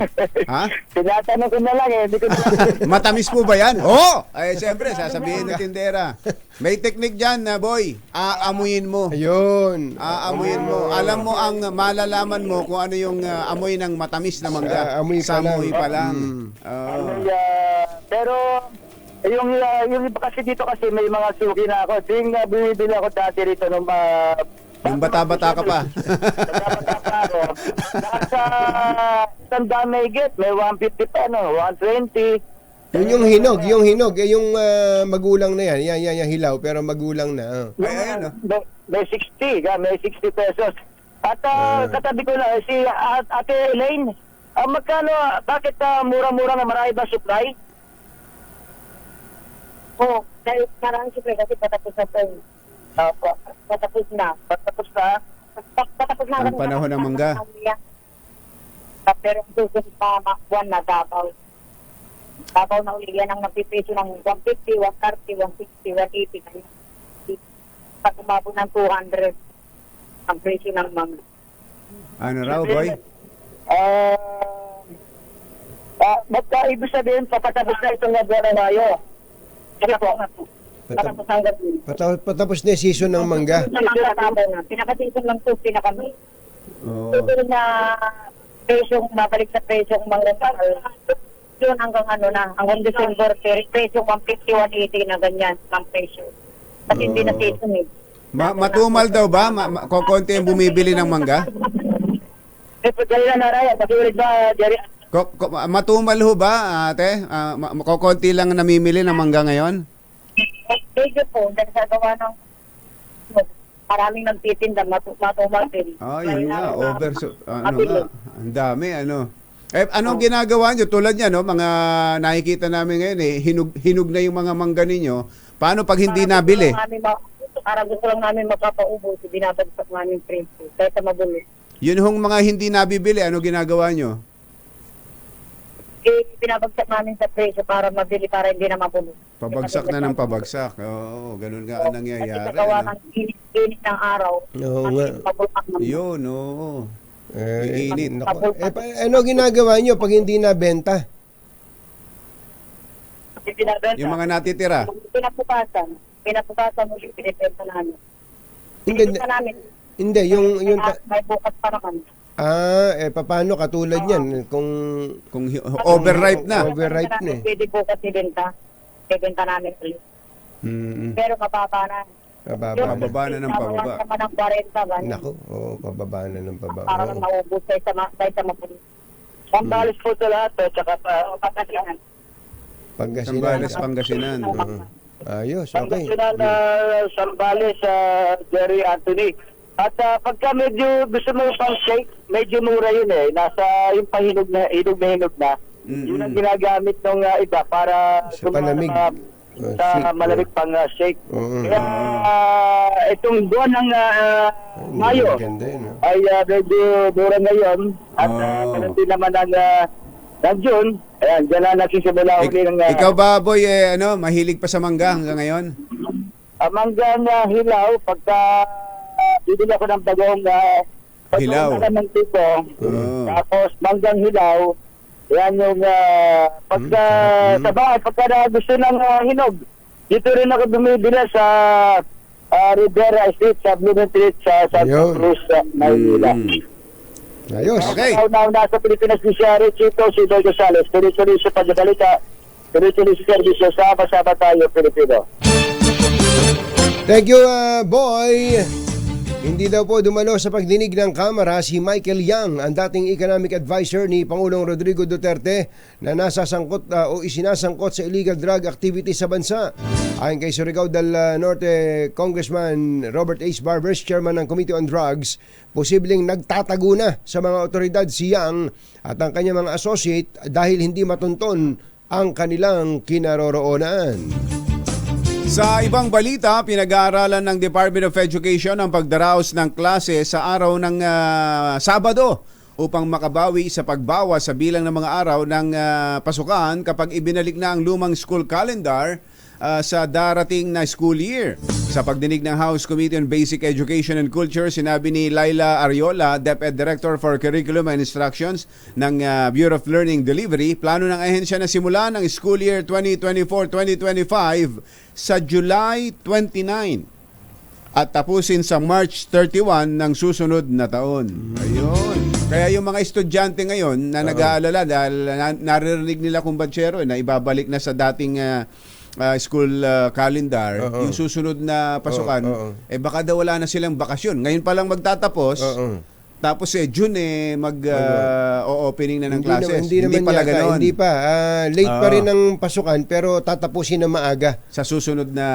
Ha? Tinatanong ko na lang eh. Hindi ko na Matamis po ba yan? Oo! Ay, siyempre, sasabihin ng tindera. May technique dyan na, boy. Aamuyin mo. Ayun. Aamuyin mo. Alam mo ang malalaman mo kung ano yung amoy ng matamis na mangga. Amoy pa lang. Sa amoy pa lang. pero yung iba kasi dito kasi may mga suki na ako. Ding bumibili ako dati rito nung Yung bata-bata ka pa. bata pa ako. Nasa tanda may get, may 150 pa, 120. Yun yung hinog, yung magulang na yan. Yan, hilaw, pero magulang na. Ayan, no? May 60, may 60 pesos. At katabi ko na, si Ate Elaine, magkano, bakit mura-mura na marami ba supply? Oo, dahil maraming supply kasi patapos na po. Patapos na. Patapos na? Patapos na. Ang panahon ng mangga. Pero ang susunod pa buwan na Davao. Davao na uli yan ang nagpipreso ng 150, 130, 160, 180. Pag umabot ng 200 ang presyo ng mangga. Ano raw, boy? Ibig sabihin, papatapos na itong buwan na Mayo. Kaya po. Patapos na hanggang dun. Patapos na yung season ng mangga. Pinaka-season lang po, pinaka-may. Oo. Ito na presyong mabalik sa presyong mangga. Yun hanggang hanggang December, presyong 150, 180 na ganyan ang presyo. Kasi hindi na season eh. Matumal daw ba? Konti yung bumibili ng mangga? Dali na naraya, pag-ulit ba, Jerry? Matumal ho ba, ate? Konti lang namimili ng mangga ngayon? Medyo po, dahil sa gawa ng maraming nagtitinda, matumal din. Yun nga, ang dami, anong ginagawa nyo? Tulad niya, no, mga nakikita namin ngayon, hinug na yung mga mangga ninyo. Paano pag hindi nabili? Para gusto lang namin mapapaubos, binabagsak namin presyo, kahit sa mabulit. Yun hong mga hindi nabibili, ano ginagawa nyo? Binabagsak namin sa presyo para mabili, para hindi na mabulit. Pabagsak na ng pabagsak. Oo, ganun nga ang nangyayari. Kasi kagawa ng init ng araw. Oo nga. Yun, oo. Init. Ano ginagawa nyo pag hindi nabenta? Yung mga natitira. Pinapukasan mo yung pinipenta namin. Hindi, yung may bukas pa naman. paano katulad yan kung Overripe na. Overripe na eh. Pwede bukas ibenta. Ibenta namin ulit. Pero mababa na. Pababa na ng pababa. Sama ng 40 ba? Nako, pababa na ng pababa. Para lang maubos tayo sa mapulis. Pambalis po ito lahat, tsaka Pagkasinan. Pangasinan. Pangasinan. Ayos, okay. Pangasinan na Sambales, Jerry Anthony. At pagka medyo gusto mo pang shake, medyo mura yun eh. Nasa yung pahinog na hinog na. Yun ang ginagamit ng iba para Sa palamig. Sa malamig pang shake. Kaya itong buwan ng Mayo ay medyo mura ngayon. At ganun din naman ng June. Ayan, dyan na nagsisimula uli ng... Ikaw ba, boy, mahilig pa sa mangga hanggang ngayon? Mangga na hilaw, pagka bibili ako ng bagong Hilaw. ng tipo, tapos manggang hilaw, yan yung pagka sa bahay, pagka na gusto ng hinog, dito rin ako bumibili sa Rivera Street, sa Blumentritt, sa Santa Cruz, Maynila. Ayos. Okay. Now, nasa Pilipinas ni Shari Chito, si Doy Gonzales, tuloy-tuloy sa pagbabalita, tuloy-tuloy sa servisyo, sama-sama tayo, Pilipino. Thank you, boy. Hindi daw po dumalo sa pagdinig ng Kamara si Michael Yang, ang dating economic advisor ni Pangulong Rodrigo Duterte na nasasangkot o isinasangkot sa illegal drug activity sa bansa. Ayon kay Surigao del Norte Congressman Robert H. Barbers, chairman ng Committee on Drugs, posibleng nagtatago na sa mga otoridad si Yang at ang kanyang mga associate dahil hindi matunton ang kanilang kinaroroonan. Sa ibang balita, pinag-aaralan ng Department of Education ang pagdaraos ng klase sa araw ng Sabado upang makabawi sa pagbawas sa bilang ng mga araw ng pasukan kapag ibinalik na ang lumang school calendar sa darating na school year. Sa pagdinig ng House Committee on Basic Education and Culture, sinabi ni Laila Ariola, DepEd Director for Curriculum and Instructions ng Bureau of Learning Delivery, plano ng ahensya na simulan ang school year 2024-2025 sa July 29 at tapusin sa March 31 ng susunod na taon. Ayun. Kaya yung mga estudyante ngayon na nag-aalala dahil naririnig nila kung batsero na ibabalik na sa dating school calendar, yung susunod na pasukan, baka daw wala na silang bakasyon. Ngayon pa lang magtatapos, tapos June mag-opening na ng classes. Hindi pala ganoon. Hindi pa. Late pa rin ang pasukan pero tatapusin na maaga. Sa susunod na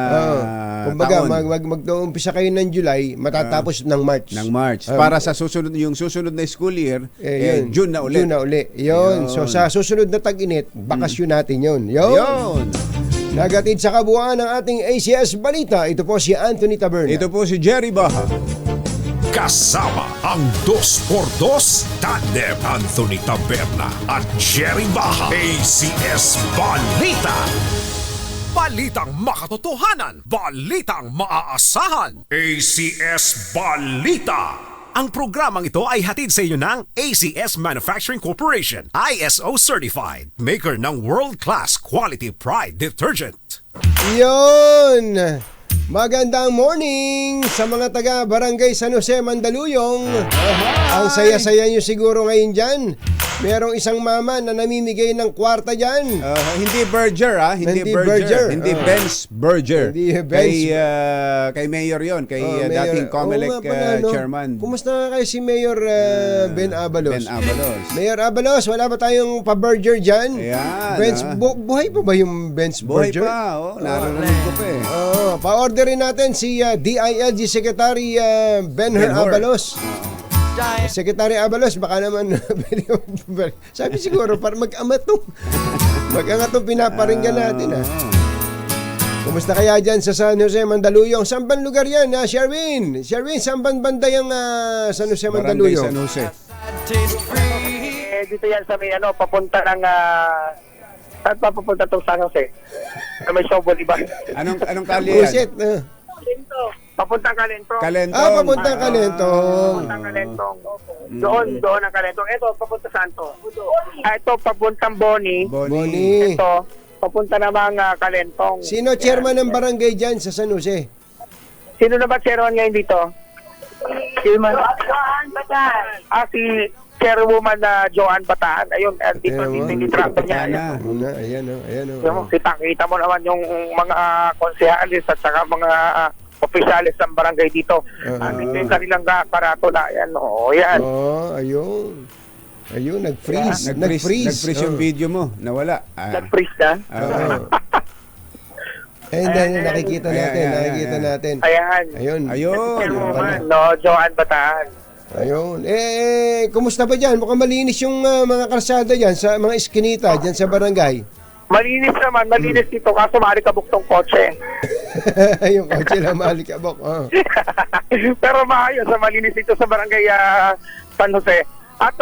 kumbaga, taon. mag-uumpisa kayo ng July, matatapos ng March. Para sa yung susunod na school year, June na ulit. Yun. So sa susunod na tag-init, bakasyon natin yun. Yun. Nagatid sa kabuuan ng ating ACS Balita, ito po si Anthony Taberna. Ito po si Jerry Baha. Kasama ang 2x2 Tandem Anthony Taberna at Jerry Baha. ACS Balita. Balitang makatotohanan. Balitang maaasahan. ACS Balita. Ang programang ito ay hatid sa inyo ng ACS Manufacturing Corporation, ISO Certified, maker ng world-class quality Pride detergent. Yun! Magandang morning sa mga taga Barangay San Jose, Mandaluyong. Ang saya-saya nyo siguro ngayon dyan. Merong isang mama na namimigay ng kwarta dyan. Hindi Berger, Hindi Berger. Hindi Benz Berger. Hindi Benz. Kay Mayor yon, kay dating COMELEC chairman. Kumusta nga kayo si Mayor Ben Abalos? Ben Abalos. Mayor Abalos, wala ba tayong pa-Berger dyan? Ayan. Benz, buhay pa ba yung Benz Berger? Buhay pa, narinig ko pa Pa-orderin natin si DILG Secretary Benher Abalos. Secretary Abalos, baka naman sabi siguro para mag-amatong pinaparinggan natin Kumusta kaya dyan sa San Jose, Mandaluyong? Saan bang lugar yan, Sherwin? Sherwin, saan bang banda yung San Jose, Mandaluyong? Barangay San Jose. Dito yan sa may papunta ng saan pa papunta itong San Jose? Sa may Showball, diba? Anong kalye yan? Papuntang Kalentong. Papuntang Kalentong. Doon ang Kalentong. Ito, papunta saan to? Ito, papuntang Boni. Ito, papunta namang Kalentong. Sino chairman ng barangay dyan sa San Jose? Sino na ba chairman ngayon dito? Chairman? Si Chairwoman na Joanne Bataan. Ayun, dito yung litrato niya. Ayan. Kita mo naman yung mga konsehalis at saka mga opisyalis ng barangay dito. Dito yung kanilang karatula. Yan. Ayun, nag-freeze. Nag-freeze yung video mo. Nawala. Nag-freeze na? Nakikita natin. Ayun. Joanne Bataan. Ayun. Kumusta ba dyan? Mukhang malinis yung mga kalsada dyan, sa mga eskinita dyan sa barangay. Malinis naman, dito kaso maalikabok tong kotse. Yung kotse lang maalikabok. Pero maayos, malinis dito sa barangay San Jose. At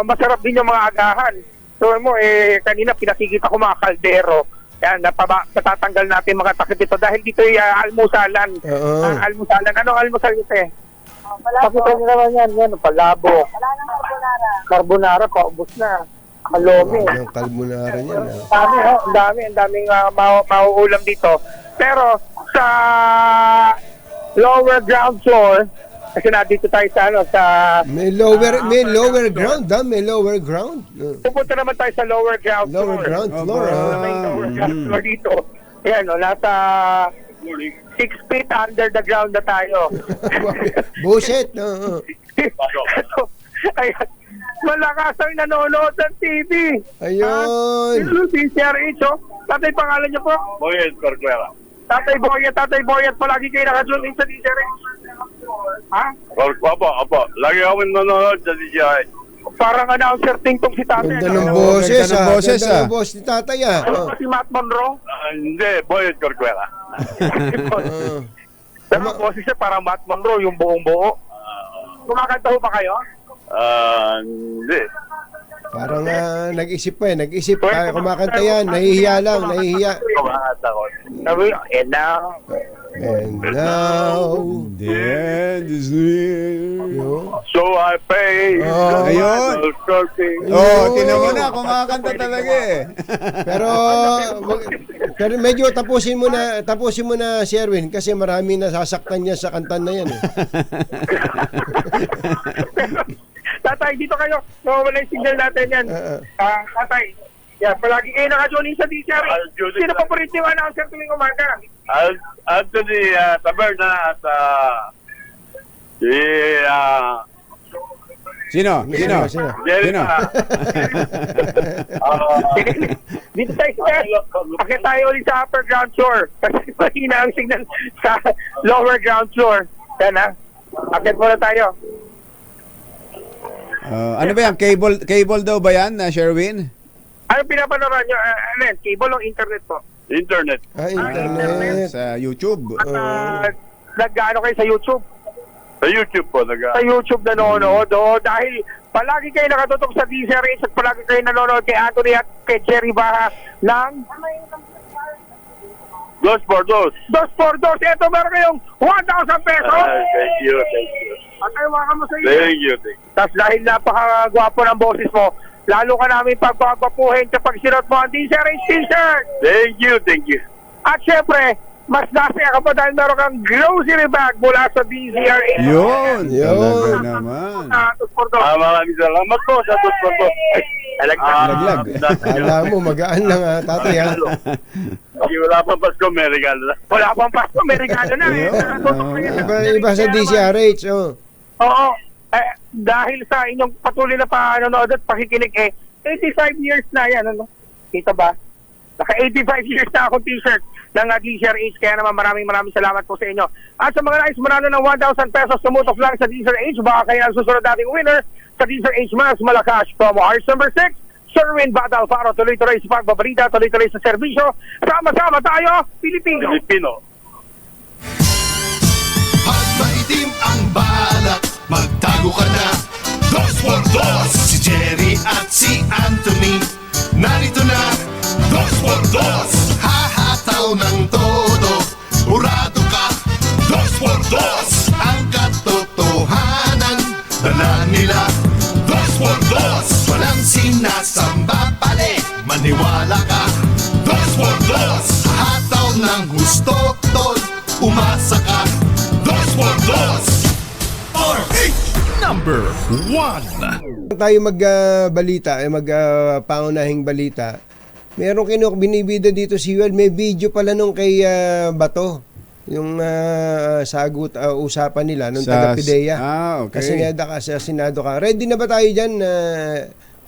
masarap din yung mga agahan. So kanina pinakikita ko mga kaldero. Yan, natatanggal natin mga takip dito dahil dito ay almusalan. Almusalan. Anong almusal ito Pakita nyo naman yan, palabo. Carbonara, paubos na. Kalomi. Carbonara niyan. Ang daming mauulam dito. Pero sa lower ground floor, kasi nandito tayo sa may lower ground. Pupunta naman tayo sa lower ground floor. Lower ground floor. May lower ground floor dito. Ayan, nasa 6 feet under the ground na tayo. Buset. Ayan. Malakas ang nanonood ng TV. Ayun. PCRH, Tatay, pangalan niyo po? Boyet Percuera. Tatay Boyet, palagi kayo nakatune in sa DCRH. Ha? Opo. Lagi kami nanonood sa DCRH. parang announcer ting-tong si tatay. Ganda ng Oo, boses, ganda ng boses, Ganda ng ah. boses ni tatay, ah. Ano ba si Matt Monroe? Hindi, Boyet Corcuera. Pero ang boses niya parang Matt Monroe, yung buong buo. Kumakanta ho ba kayo? Hindi. Parang nag-isip pa eh. Nag-isip, kumakanta yan. Nahihiya lang, nahihiya. Kumakanta ko. Sabi, and now, And now, The end is near. So I pay Oh. the Ayun. final curtain. Oh, tinan mo na, kumakanta talaga eh. pero medyo tapusin mo na si Erwin kasi marami nasasaktan niya sa kantan na yan. Eh. tatay, dito kayo. Wala yung signal natin yan. Tatay, palagi kayo naka-joining sa DCR. Sino paborito yung announcer tuwing umaga? Anthony Taberna at Sino? Jerry. Dito tayo pakit tayo ulit sa upper ground floor. Kasi mahina ang signal sa lower ground floor. Yan ha. Pakit muna tayo. Ano ba yan? Cable daw ba yan, Sherwin? Ano pinapanood nyo? Cable o internet po? Internet. Internet. Sa YouTube. Nag-ano kayo sa YouTube? Sa YouTube po. Sa YouTube nanonood. Dahil palagi kayo nakatutok sa DCRH at palagi kayo nanonood kay Anthony at kay Jerry Baha ng Dos por dos. Dos por dos. Ito meron kayong 1,000 pesos. Thank you. At ayawakan mo sa iyo. Thank you. Tapos dahil napakagwapo ng boses mo, lalo ka namin pagpapagwapuhin kapag sinot mo ang DCRH t-shirt. Thank you. At syempre, mas nasaya ka pa dahil meron kang grocery bag mula sa DCRH. Yun. Talaga Yun. naman. Dos por dos. Maraming salamat po sa dos por dos. Laglag. Alam mo, magaan lang tatay ha. Wala pang Pasko, may regalo na. Wala pang Pasko, may regalo na. Iba sa DCRH. Oo. Dahil sa inyong patuloy na panonood at pakikinig 85 years na yan. Ano? Kita ba? Naka 85 years na akong t-shirt ng DCRH. Kaya naman maraming salamat po sa inyo. At sa mga nais manalo ng 1,000 pesos, tumutok lang sa DCRH. Baka kayo ang susunod dating winner sa DCRH Mas Malakas. Promo Hours number 6. Sherwin Bata Alfaro, tuloy-tuloy sa pagbabalita, tuloy-tuloy sa serbisyo. Sama-sama tayo, Pilipino. Pag maitim ang balak, magtago ka na. Dos por dos. Si Jerry at si Anthony, narito na. Dos por dos. Hahataw ng todo, urado ka. Dos por dos. Ang katotohanan, dala nila. Dos por dos. Walang sinasamba pale, maniwala ka. Dos por dos. Hataw ng gusto, tol, umasa ka. Dos por dos. Number 1. Tayo magbalita, pangunahing balita. Meron binibida dito si Yuel, may video pala nung kay Bato. Yung sagot usapan nila nung taga-PIDEA. Okay. Kasi nga sa Senado ka. Ready na ba tayo dyan,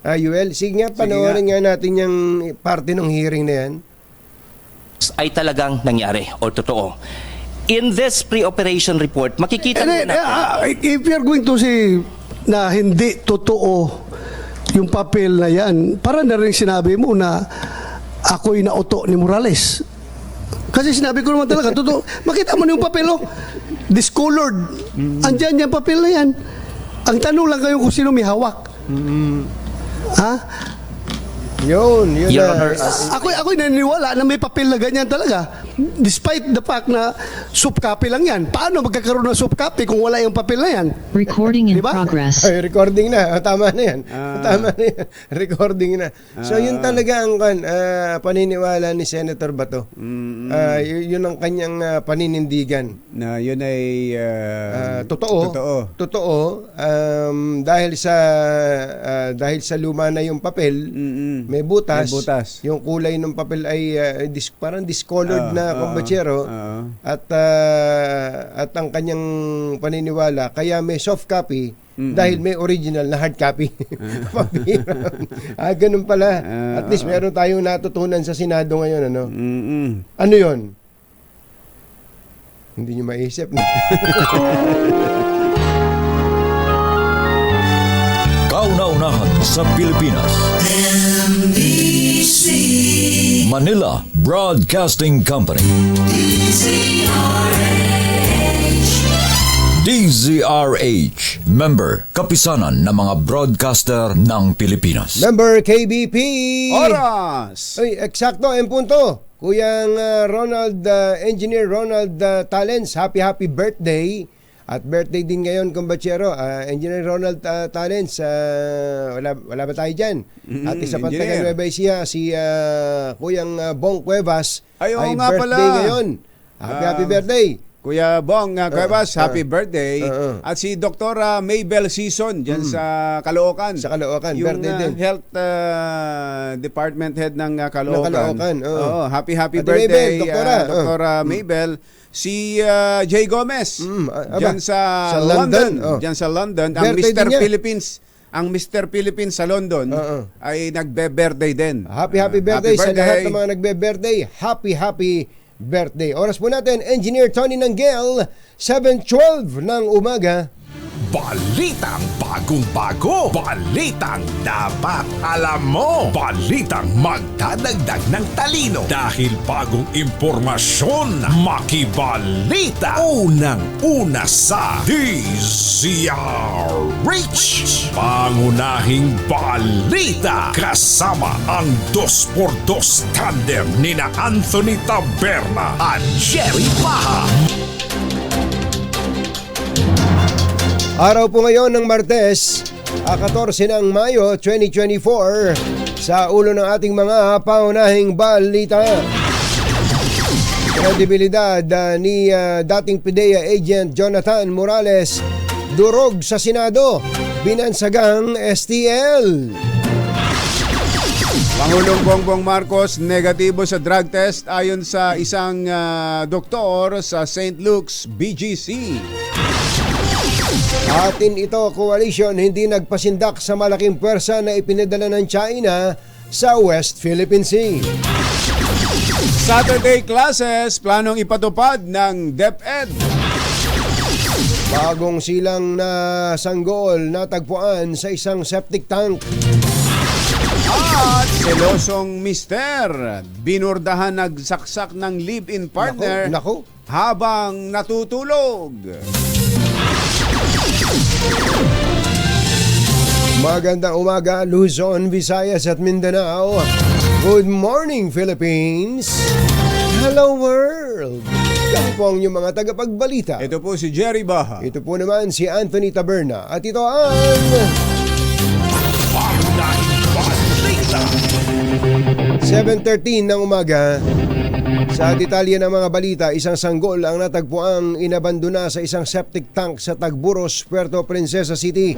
Yuel? Sige nga, panoorin nga natin yung parte ng hearing na yan. Ay talagang nangyari o totoo. In this pre-operation report, makikita natin. If you're going to say na hindi totoo yung papel na yan, para na rin sinabi mo na ako'y nauto ni Morales. Kasi sinabi ko naman talaga, totoo. Makita mo na yung papel, discolored. Andyan yung papel na yan. Ang tanong lang kayo kung sino may hawak. Ha? Yun Your na. Honor, Ako'y naniniwala na may papel na ganyan talaga. Despite the fact na soft copy lang yan. Paano magkakaroon ng soft copy kung wala yung papel na yan? Recording in Diba? progress. Ay, recording na. Tama na yan. Tama na yan. Recording na. So, yun talaga ang paniniwala ni Senator Bato. Yun ang kanyang paninindigan. Na yun ay Totoo. Dahil sa luma na yung papel, may butas. Yung kulay ng papel ay parang discolored na kumbatsero. At ang kanyang paniniwala, kaya may soft copy dahil may original na hard copy. Ganun pala. At least meron tayong natutunan sa Senado ngayon. Ano yun? Hindi nyo maisip. Kauna-unahan sa Pilipinas. Manila Broadcasting Company. DZRH, member, kapisanan ng mga broadcaster ng Pilipinas. Member KBP. Oras! Ay, eksakto, en punto. Kuyang Engineer Ronald Talens, happy birthday. At birthday din ngayon, kumbachero. Engineer Ronald Talens, wala ba tayo dyan? At isa pa taga Nueva Ecija, si Kuyang Bong Cuevas, ay birthday pala ngayon. Happy birthday. Kuya Bong Cuevas, happy birthday. At si Dr. Maybel Season dyan sa Caloocan. Sa Caloocan, yung birthday din. Health Department Head ng Caloocan. Happy birthday, Dr. Maybel. Si Jay Gomez dyan sa London. Dyan sa London. Ang Mr. Philippines. Ang Mr. Philippines sa London ay nagbe-birthday din. Happy birthday sa lahat ng mga nagbe-birthday. Happy birthday. Oras po natin, Engineer Tony Nanggel, 7:12 ng umaga. Balitang bagong-bago. Balitang dapat alam mo. Balitang magdadagdag ng talino. Dahil bagong impormasyon, makibalita. Unang-una sa DZRH. Pangunahing balita. Kasama ang 2x2 tandem nina Anthony Taberna at Jerry Paha. Araw po ngayon ng Martes, 14 ng Mayo 2024, sa ulo ng ating mga paunahing balita. Kredibilidad ni dating PIDEA agent Jonathan Morales durog sa Senado, binansagang STL. Pangulong Bongbong Marcos negatibo sa drug test ayon sa isang doktor sa St. Luke's BGC. Atin ito, coalition, hindi nagpasindak sa malaking pwersa na ipinadala ng China sa West Philippine Sea. Saturday classes, planong ipatupad ng DepEd. Bagong silang na sanggol natagpuan sa isang septic tank. At selosong mister, binurdahan nagsaksak ng live-in partner habang natutulog. Magandang umaga, Luzon, Visayas at Mindanao. Good morning, Philippines. Hello, world. Kami po ang inyong mga tagapagbalita. Ito po si Jerry Baha. Ito po naman si Anthony Taberna. At ito ang... 7:13 ng umaga. Sa detalye ng mga balita, isang sanggol ang natagpuang inabandona sa isang septic tank sa Tagburos, Puerto Princesa City.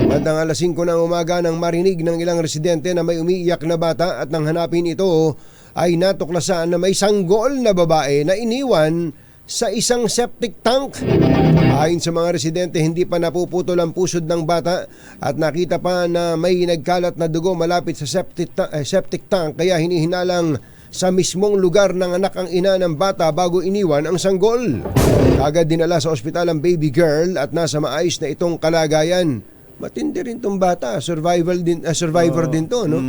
Bandang alas 5 ng umaga nang marinig ng ilang residente na may umiiyak na bata at nang hanapin ito ay natuklasan na may sanggol na babae na iniwan sa isang septic tank. Ayon sa mga residente, hindi pa napuputol ang pusod ng bata at nakita pa na may nagkalat na dugo malapit sa septic tank, kaya hinihinalang sa mismong lugar ng anak ang ina ng bata bago iniwan ang sanggol. Agad dinala sa ospital ang baby girl at nasa maayos na itong kalagayan. Matindi rin tong bata, survivor din to, no?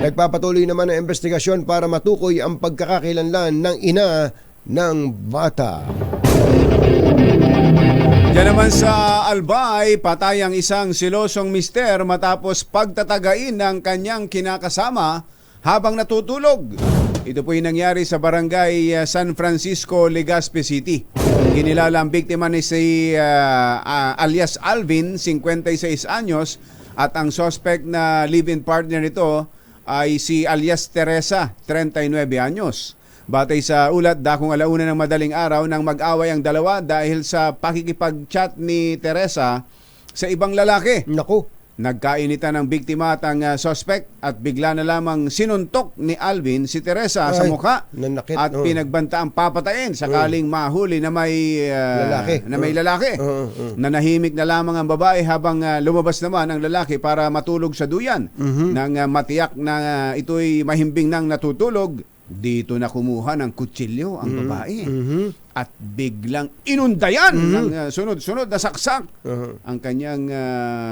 Nagpapatuloy naman ang investigasyon para matukoy ang pagkakakilanlan ng ina ng bata. Diyan naman sa Albay, patay ang isang silosong mister matapos pagtatagain ng kanyang kinakasama habang natutulog. Ito po yung nangyari sa barangay San Francisco, Legazpi City. Kinilala ang biktima ni si alias Alvin, 56 anyos, at ang suspect na live-in partner nito ay si alias Teresa, 39 anyos. Batay sa ulat, dakong alauna ng madaling araw nang mag-away ang dalawa dahil sa pakikipag-chat ni Teresa sa ibang lalaki. Naku! Nagkainitan ng biktima at ang suspect at bigla na lamang sinuntok ni Alvin si Teresa sa mukha at pinagbanta ang papatayin sakaling mahuli na may lalaki. Nanahimik na lamang ang babae habang lumabas naman ang lalaki para matulog sa duyan. Nang matiyak na ito'y mahimbing nang natutulog, dito na kumuha ng kutsilyo ang babae at biglang inundayan ng sunod-sunod na saksak ang kanyang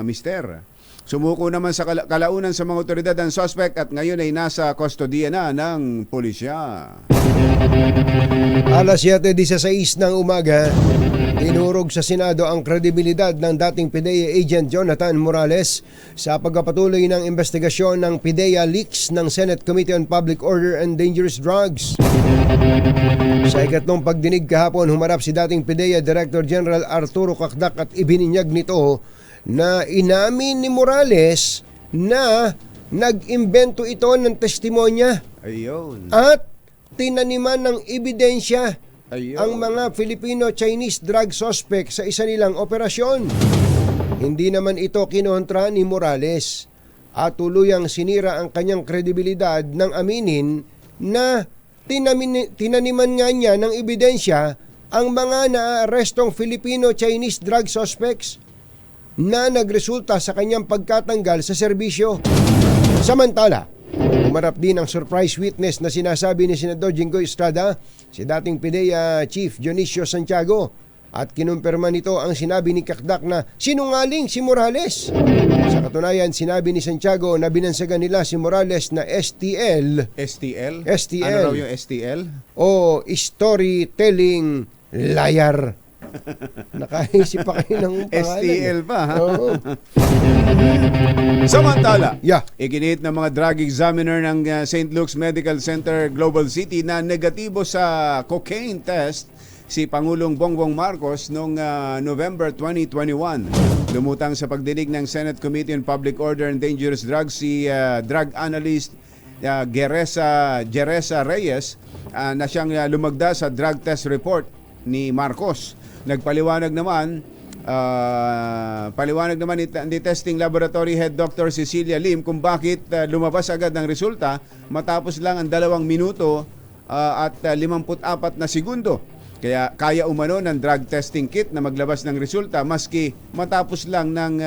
mister. Sumuko naman sa kalaunan sa mga otoridad ang suspect at ngayon ay nasa kustodiya na ng pulisya. Alas 7:16 ng umaga, tinurog sa Senado ang kredibilidad ng dating PIDEA agent Jonathan Morales sa pagpapatuloy ng investigasyon ng PIDEA leaks ng Senate Committee on Public Order and Dangerous Drugs. Sa ikatlong pagdinig kahapon, humarap si dating PIDEA Director General Arturo Cacdac at ibininyag nito na inamin ni Morales na nag-imbento ito ng testimonya Ayun. at tinaniman ng ebidensya Ayun. ang mga Filipino-Chinese drug suspect sa isa nilang operasyon. Hindi naman ito kinontra ni Morales at tuluyang sinira ang kanyang kredibilidad ng aminin na tinaniman nga niya ng ebidensya ang mga naarestong Filipino-Chinese drug suspects na nagresulta sa kanyang pagkatanggal sa serbisyo. Samantala, umarap din ang surprise witness na sinasabi ni Senador Jinggoy Estrada, si dating PIDEA Chief Dionisio Santiago, at kinumpirma nito ang sinabi ni Cacdac na sinungaling si Morales. Sa katunayan, sinabi ni Santiago na binansagan nila si Morales na STL. STL? STL. Ano raw yung STL? O storytelling liar. Nakaisip pa kayo ng pangalan. STL pa, ha? Oo. Samantala, Yeah. iginit ng mga drug examiner ng St. Luke's Medical Center Global City na negatibo sa cocaine test si Pangulong Bongbong Marcos noong November 2021. Lumutang sa pagdinig ng Senate Committee on Public Order and Dangerous Drugs si drug analyst Jeresa Reyes na siyang lumagda sa drug test report ni Marcos. Nagpaliwanag naman ni testing laboratory head Dr. Cecilia Lim kung bakit lumabas agad ng resulta matapos lang ang 2 minuto at 54 na segundo. Kaya kaya umano ng drug testing kit na maglabas ng resulta maski matapos lang ng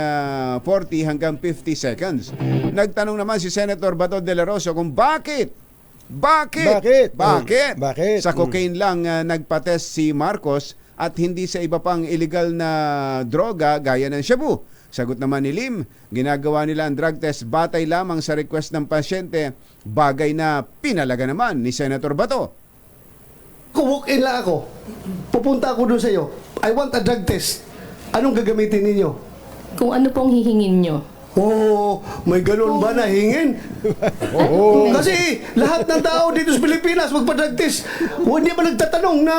40 hanggang 50 seconds. Nagtanong naman si Senator Bato de la Rosa kung bakit sa cocaine lang nagpa-test si Marcos at hindi sa iba pang illegal na droga gaya ng shabu. Sagot naman ni Lim, ginagawa nila ang drug test batay lamang sa request ng pasyente, bagay na pinalaga naman ni Senator Bato. Walk-in lang ako. Pupunta ako doon sa iyo. I want a drug test. Anong gagamitin ninyo? Kung ano pong hihingin nyo. Oh, may ganun ba na hingin? Kasi lahat ng tao dito sa Pilipinas magpa-drug test. Hindi ba nagtatanong na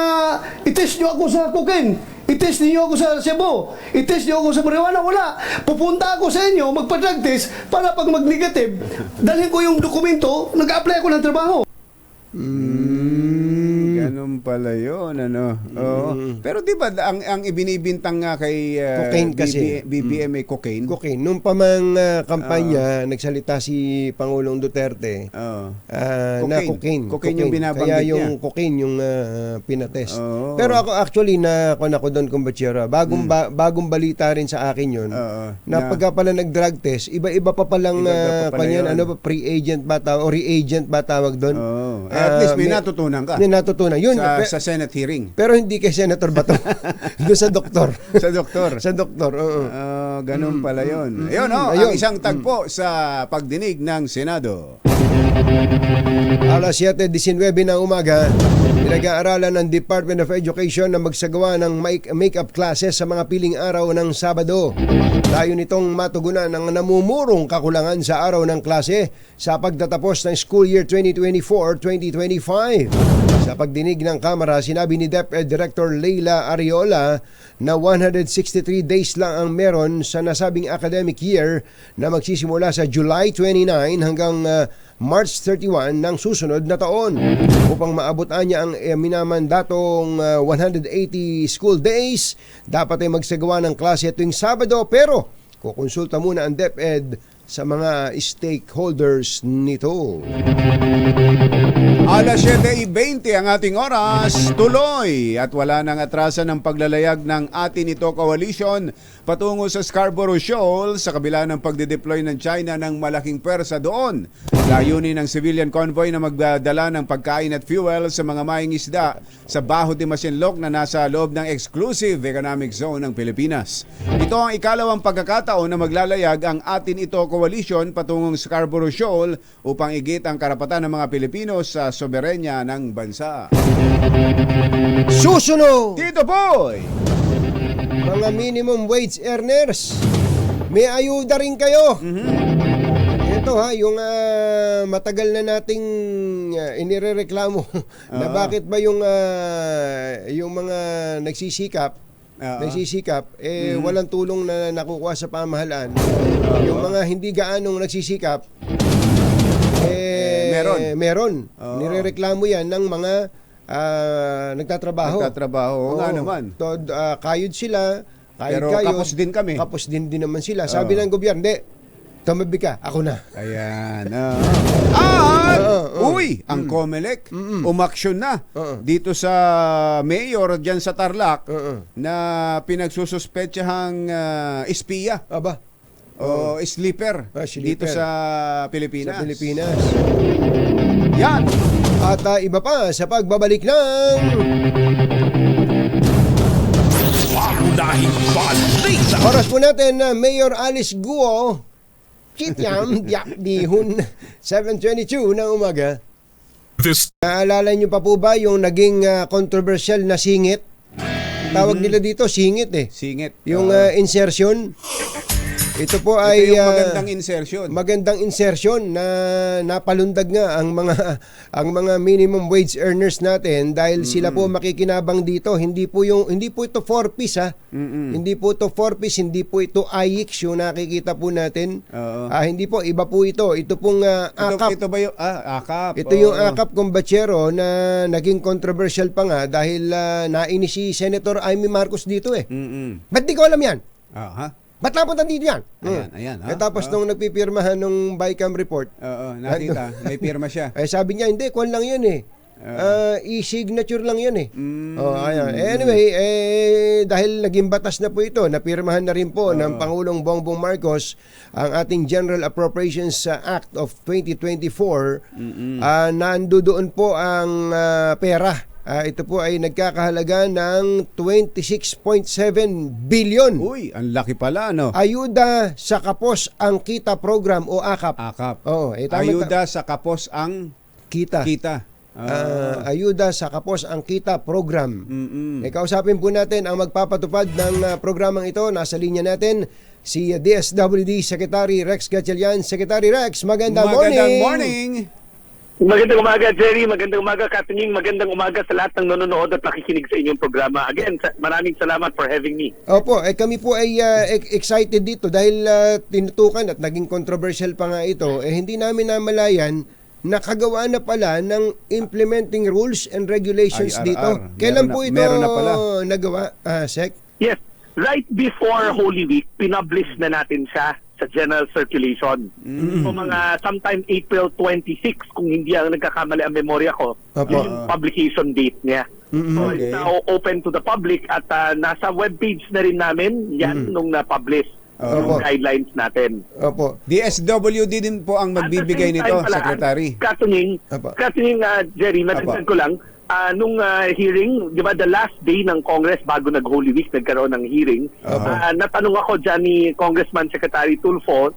i-test nyo ako sa cocaine? I-test niyo ako sa Cebu? I-test niyo ako sa marijuana? Wala. Pupunta ako sa inyo, magpa-drug test para pag mag-negative, dalhin ko yung dokumento, nag-apply ako ng trabaho. Ganun pala yun, ano. Pero di ba ang ibinibintang nga kay cocaine kasi. BBM ay cocaine? Cocaine. Nung pamang kampanya, nagsalita si Pangulong Duterte na cocaine. Cocaine yung binabanggit Kaya niya. yung cocaine yung pinatest. Pero ako actually ako doon kumbatsera. Bagong balita rin sa akin yun. Na pagka pala nag-drug test, iba-iba pa palang kanyan, pre-agent ba tawag o reagent ba tawag doon? At least may natutunan ka. May natutunan. Yun, sa Senate hearing. Pero hindi kay Senator Bato. Doon sa doktor. Sa doktor, oo. Ganun pala yun. Ayun, ang isang tagpo sa pagdinig ng Senado. Alas 7:19 ng umaga, pinag-aaralan ng Department of Education na magsagawa ng make-up classes sa mga piling araw ng Sabado. Layo nitong matugunan ang namumurong kakulangan sa araw ng klase sa pagtatapos ng school year 2024-2025. Sa pagdinig ng Kamara, sinabi ni DepEd Director Leila Ariola na 163 days lang ang meron sa nasabing academic year na magsisimula sa July 29 hanggang March 31 ng susunod na taon. Upang maabutan niya ang minamandatong 180 school days, dapat ay magsagawa ng klase tuwing Sabado, pero kukonsulta muna ang DepEd sa mga stakeholders nito. Alas 7:20 ang ating oras, tuloy at wala nang atrasan ng paglalayag ng atin ito coalition patungo sa Scarborough Shoal sa kabila ng pagdedeploy ng China ng malaking pwersa doon. Layunin ng civilian convoy na magdadala ng pagkain at fuel sa mga maing isda sa Baho de Masinloc na nasa loob ng exclusive economic zone ng Pilipinas. Ito ang ikalawang pagkakataon na maglalayag ang atin ito coalition patungong Scarborough Shoal upang igit ang karapatan ng mga Pilipino sa soberenya ng bansa. Susunod! Tito Boy! Mga minimum wage earners, may ayuda rin kayo. Ito yung matagal na nating inirereklamo na bakit ba yung mga nagsisikap walang tulong na nakukuha sa pamahalaan. Yung mga hindi gaanong nagsisikap meron. Nirereklamo yan ng mga nagtatrabaho. Oo nga naman. Kayod sila, pero kapos din kami. Kapos din naman sila. Sabi ng gobyerno, hindi, tumabi ka, ako na. Ayan. Ang COMELEC umaksyon na dito sa mayor dyan sa Tarlac na pinagsususpetsahang espiya. Aba. O sleeper dito sa Pilipinas. Yan. At iba pa sa pagbabalik ng Pangunahing balita. oras po natin na Mayor Alice Guo Kityam Dihun 7:22 ng umaga. Naalala niyo pa po ba yung naging controversial na singit? Tawag nila dito singit Singit. Yung insertion. Ito po ay yung magandang insertion. Magandang insertion na napalundag nga ang mga minimum wage earners natin dahil sila po makikinabang dito. Hindi po ito 4-piece Hindi po ito 4-piece, hindi po ito IX yung nakikita po natin. Hindi po, iba po ito. Ito pong AKAP. Ito ba yung AKAP? Ito yung AKAP Combachero na naging controversial pa nga dahil nainis si Senator Amy Marcos dito Ba't di ko alam yan? Ba't napunta dito yan? Ayan. Tapos nung nagpipirmahan nung BICAM report. Nakita. May pirma siya. Sabi niya, hindi, kwan lang yun e-signature lang yun ayan. Anyway, dahil naging batas na po ito, napirmahan na rin po ng Pangulong Bongbong Marcos ang ating General Appropriations Act of 2024. Nandoon po ang pera. Ito po ay nagkakahalaga ng 26.7 billion. Uy, ang laki pala, no? Ayuda sa Kapos ang Kita Program o AKAP. Ayuda sa Kapos ang Kita. Ayuda sa Kapos ang Kita Program. Kausapin po natin ang magpapatupad ng programang ito. Nasa linya natin si DSWD Secretary Rex Gatchalian. Secretary Rex, magandang morning! Magandang umaga, Jerry. Magandang umaga, Katunying. Magandang umaga sa lahat ng nanonood at nakikinig sa inyong programa. Again, maraming salamat for having me. Opo, kami po ay excited dito dahil tinutukan at naging controversial pa nga ito. Hindi namin namalayan na kagawa na pala ng implementing rules and regulations IRR. Kailan po ito nagawa, Sec? Yes. Right before Holy Week, pinublish na natin siya sa general circulation. So mga sometime April 26, kung hindi ang nagkakamali ang memorya ko, yung publication date niya. So it's now open to the public at nasa webpage na rin namin yan nung na-publish yung guidelines natin. DSWD din po ang magbibigay nito, Secretary. Katunying, Jerry, matagdan ko lang, nung hearing, di ba, the last day ng Congress bago nag-Holy Week, nagkaroon ng hearing, natanong ako dyan ni Congressman Secretary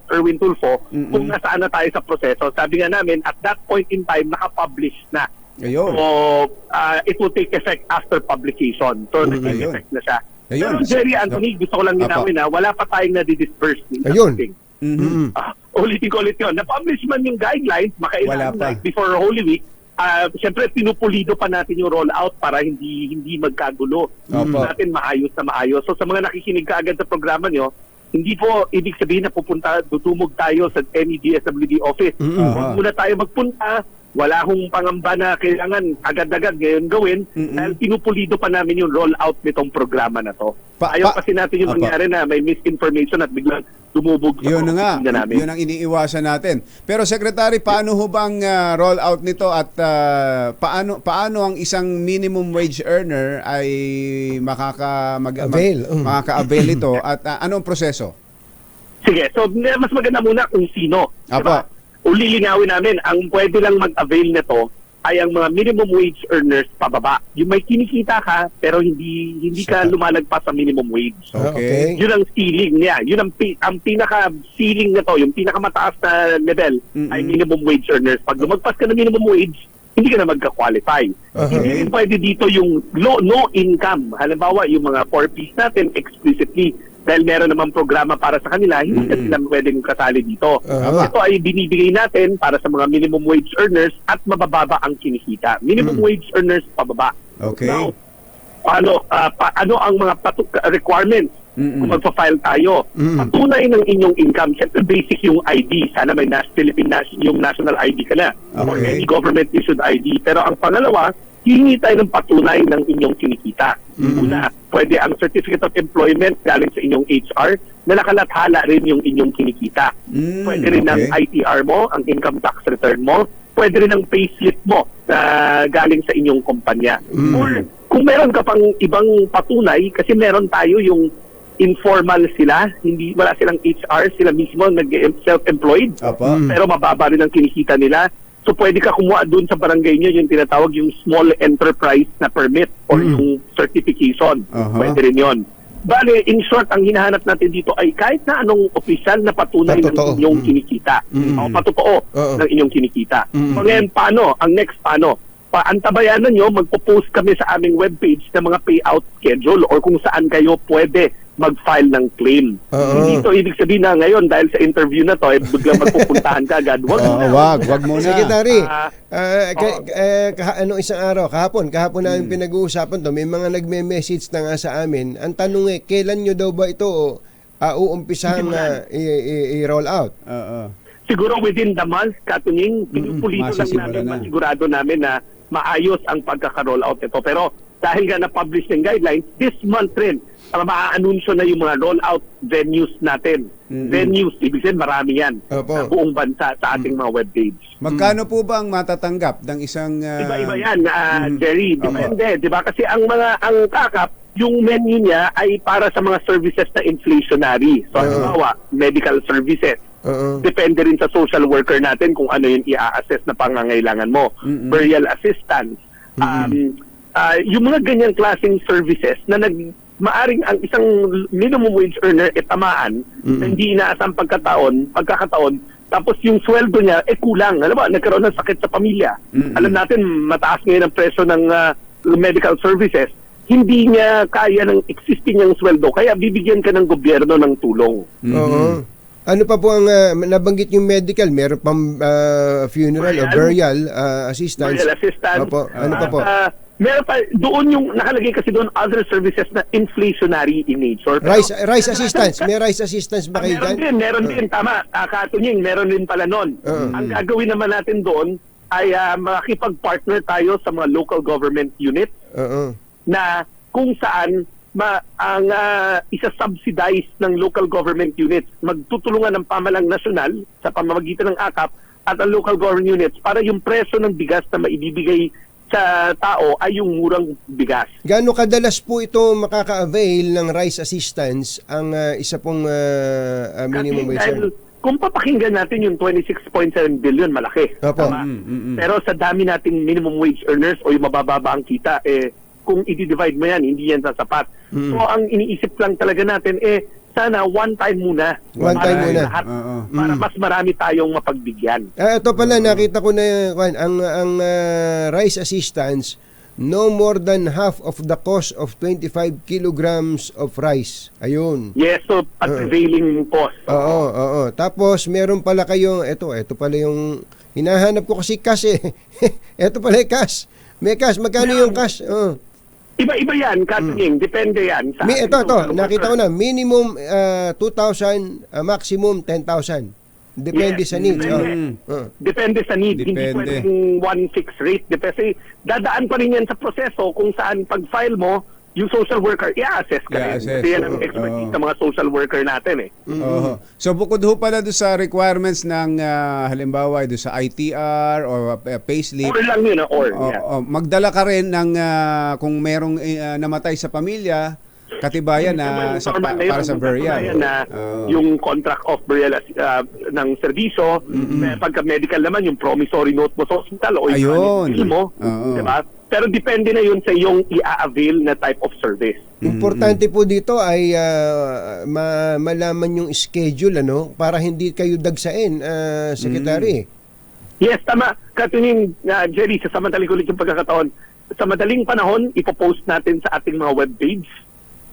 Erwin Tulfo, kung nasaan na tayo sa proseso. Sabi nga namin, at that point in time, nakapublish na. So, it will take effect after publication. So, nag-take effect na siya. Pero Jerry, Anthony, gusto ko lang ginawin wala pa tayong na-disperse. Ulitin ko ulit yun. Na-publish man yung guidelines, makailan like before Holy Week, siyempre pinupulido pa natin yung rollout para hindi magkagulo. Natin maayos na maayos. So sa mga nakikinig kaagad sa programa nyo, hindi po ibig sabihin na tutumog tayo sa any DSWD office. Huwag muna tayo magpunta. wala hong pangamba na kailangan agad-agad ngayon gawin dahil pinupulido pa namin yung rollout nitong programa na to. Ayaw kasi natin yung mangyari na may misinformation at biglang dumubog sa Yun na nga, namin. yun ang iniiwasan natin. Pero Secretary, paano ho bang rollout nito at paano ang isang minimum wage earner ay makaka-avail ito at anong proseso? Sige, so mas maganda muna kung sino. Apo. Diba? Ulilingawin namin, ang pwede lang mag-avail nito ay ang mga minimum wage earners pababa. Yung may kinikita ka pero hindi ka lumalagpas sa minimum wage. Okay. Yun ang ceiling niya. Yun ang pinaka-ceiling na to, yung pinakamataas na level ay minimum wage earners. Pag lumagpas ka ng minimum wage, hindi ka na magka-qualify. Hindi rin pwede dito yung no income. Halimbawa, yung mga 4Ps natin explicitly dahil meron namang programa para sa kanila, hindi na sila pwedeng kasali dito. Ito ay binibigay natin para sa mga minimum wage earners at mabababa ang kinikita. Minimum wage earners pababa. Okay. Now, ano ang mga requirements kung magpa-file tayo? Patunay ng inyong income. Siyempre, basic yung ID. Sana may Philippine yung national ID ka na. Or any government-issued ID. Pero ang pangalawa, hihingi tayo ng patunay ng inyong kinikita. Una, pwede ang Certificate of Employment galing sa inyong HR na nakalathala rin yung inyong kinikita. Pwede rin ang ITR mo, ang income tax return mo. Pwede rin ang payslip mo na galing sa inyong kumpanya. Or kung meron ka pang ibang patunay, kasi meron tayo yung informal sila, wala silang HR, sila mismo self-employed, pero mababa rin ang kinikita nila. So pwede ka kumuha doon sa barangay nyo yung tinatawag yung small enterprise na permit or yung certification. Pwede rin yun. Bale, in short, ang hinahanap natin dito ay kahit na anong opisyal na patunay ng inyong kinikita. O patotoo ng inyong kinikita. So ngayon, paano? Ang next paano? Antabayanan nyo, magpo-post kami sa aming webpage ng mga payout schedule or kung saan kayo pwede mag-file ng claim. Hindi ito ibig sabihin na ngayon dahil sa interview na to, biglang magpupuntahan ka agad. Wag muna. Secretary, isang araw, kahapon namin pinag-uusapan to, may mga nagme-message na nga sa amin. Ang tanong kailan nyo daw ba ito uumpisang i-roll out? Siguro within the month, Katunying, pinupulito lang namin, masigurado namin na maayos ang pagkaka-roll out nito. Pero dahil nga na-publish ng guidelines, this month rin, maa-anunsyo na yung mga rollout venues natin. Venues, ibig sabihin marami yan sa buong bansa sa ating mga webpage. Magkano po ba ang matatanggap ng isang... Iba-iba yan, Jerry. Depende, di ba? Kasi ang kakap, yung menu niya ay para sa mga services na inflationary. So, halimbawa, medical services. Depende rin sa social worker natin kung ano yung i-assess na pangangailangan mo. Burial assistance. Yung mga ganyang klaseng services na maaring ang isang minimum wage earner tamaan na hindi inaasang pagkakataon, tapos yung sweldo niya kulang. Alam mo, nagkaroon ng sakit sa pamilya. Alam natin, mataas ngayon ang presyo ng medical services. Hindi niya kaya ng existing niyang sweldo, kaya bibigyan ka ng gobyerno ng tulong. Ano pa po ang nabanggit yung medical? Meron pang funeral o burial assistance? Burial assistance. Opo. Ano pa po? Meron pa, doon yung nakalagay kasi doon other services na inflationary in nature. Rice assistance. May rice assistance ba kayo dyan? Meron din. Tama. Katunying, meron din pala noon. Ang gagawin naman natin doon ay makipag-partner tayo sa mga local government units na kung saan ang isa-subsidize ng local government units, magtutulungan ng pamahalang nasyonal sa pamamagitan ng AKAP at ang local government units para yung presyo ng bigas na maibibigay sa tao ay yung murang bigas. Gaano kadalas po ito makaka-avail ng rice assistance ang isa pong minimum wage? Kung papakinggan natin yung 26.7 billion, malaki. Pero sa dami nating minimum wage earners o yung mabababa ang kita, kung i-divide mo yan, hindi yan sasapat. So ang iniisip lang talaga natin, sana one time muna. Para mas marami tayong mapagbigyan. Ito pala, nakita ko na ang rice assistance, no more than half of the cost of 25 kilograms of rice. Ayun. Yes, so at prevailing cost. Oo. Tapos meron pala kayong, ito pala yung hinahanap ko kasi cash Ito pala yung cash. May cash. Magkano yung cash? Iba-iba yan, Katunying. Depende yan. Ito. Nakita ko na. Minimum 2,000, maximum 10,000. Depende Yes, sa needs. Depende sa need. Hindi Depende. pwedeng one fixed rate. Depende. Dadaan pa rin yan sa proseso kung saan pag-file mo, yung social worker, i-assess ka rin. I-assess. Kasi yan ang expertise ng mga social worker natin Oo. So bukod ho pala doon sa requirements ng halimbawa doon sa ITR or payslip. Or lang yun, magdala ka rin ng kung merong namatay sa pamilya, katibayan na para sa burial. Na yung contract of burial ng serbisyo, pagka medical naman yung promissory note mo sa hospital o yung bill mo, diba? Pero depende na yun sa iyong i-avail na type of service. Importante po dito ay malaman yung schedule para hindi kayo dagsain, Secretary. Yes, tama. Katunin, Jerry, sa madaling ulit yung pagkakataon, sa madaling panahon, ipopost natin sa ating mga webpage,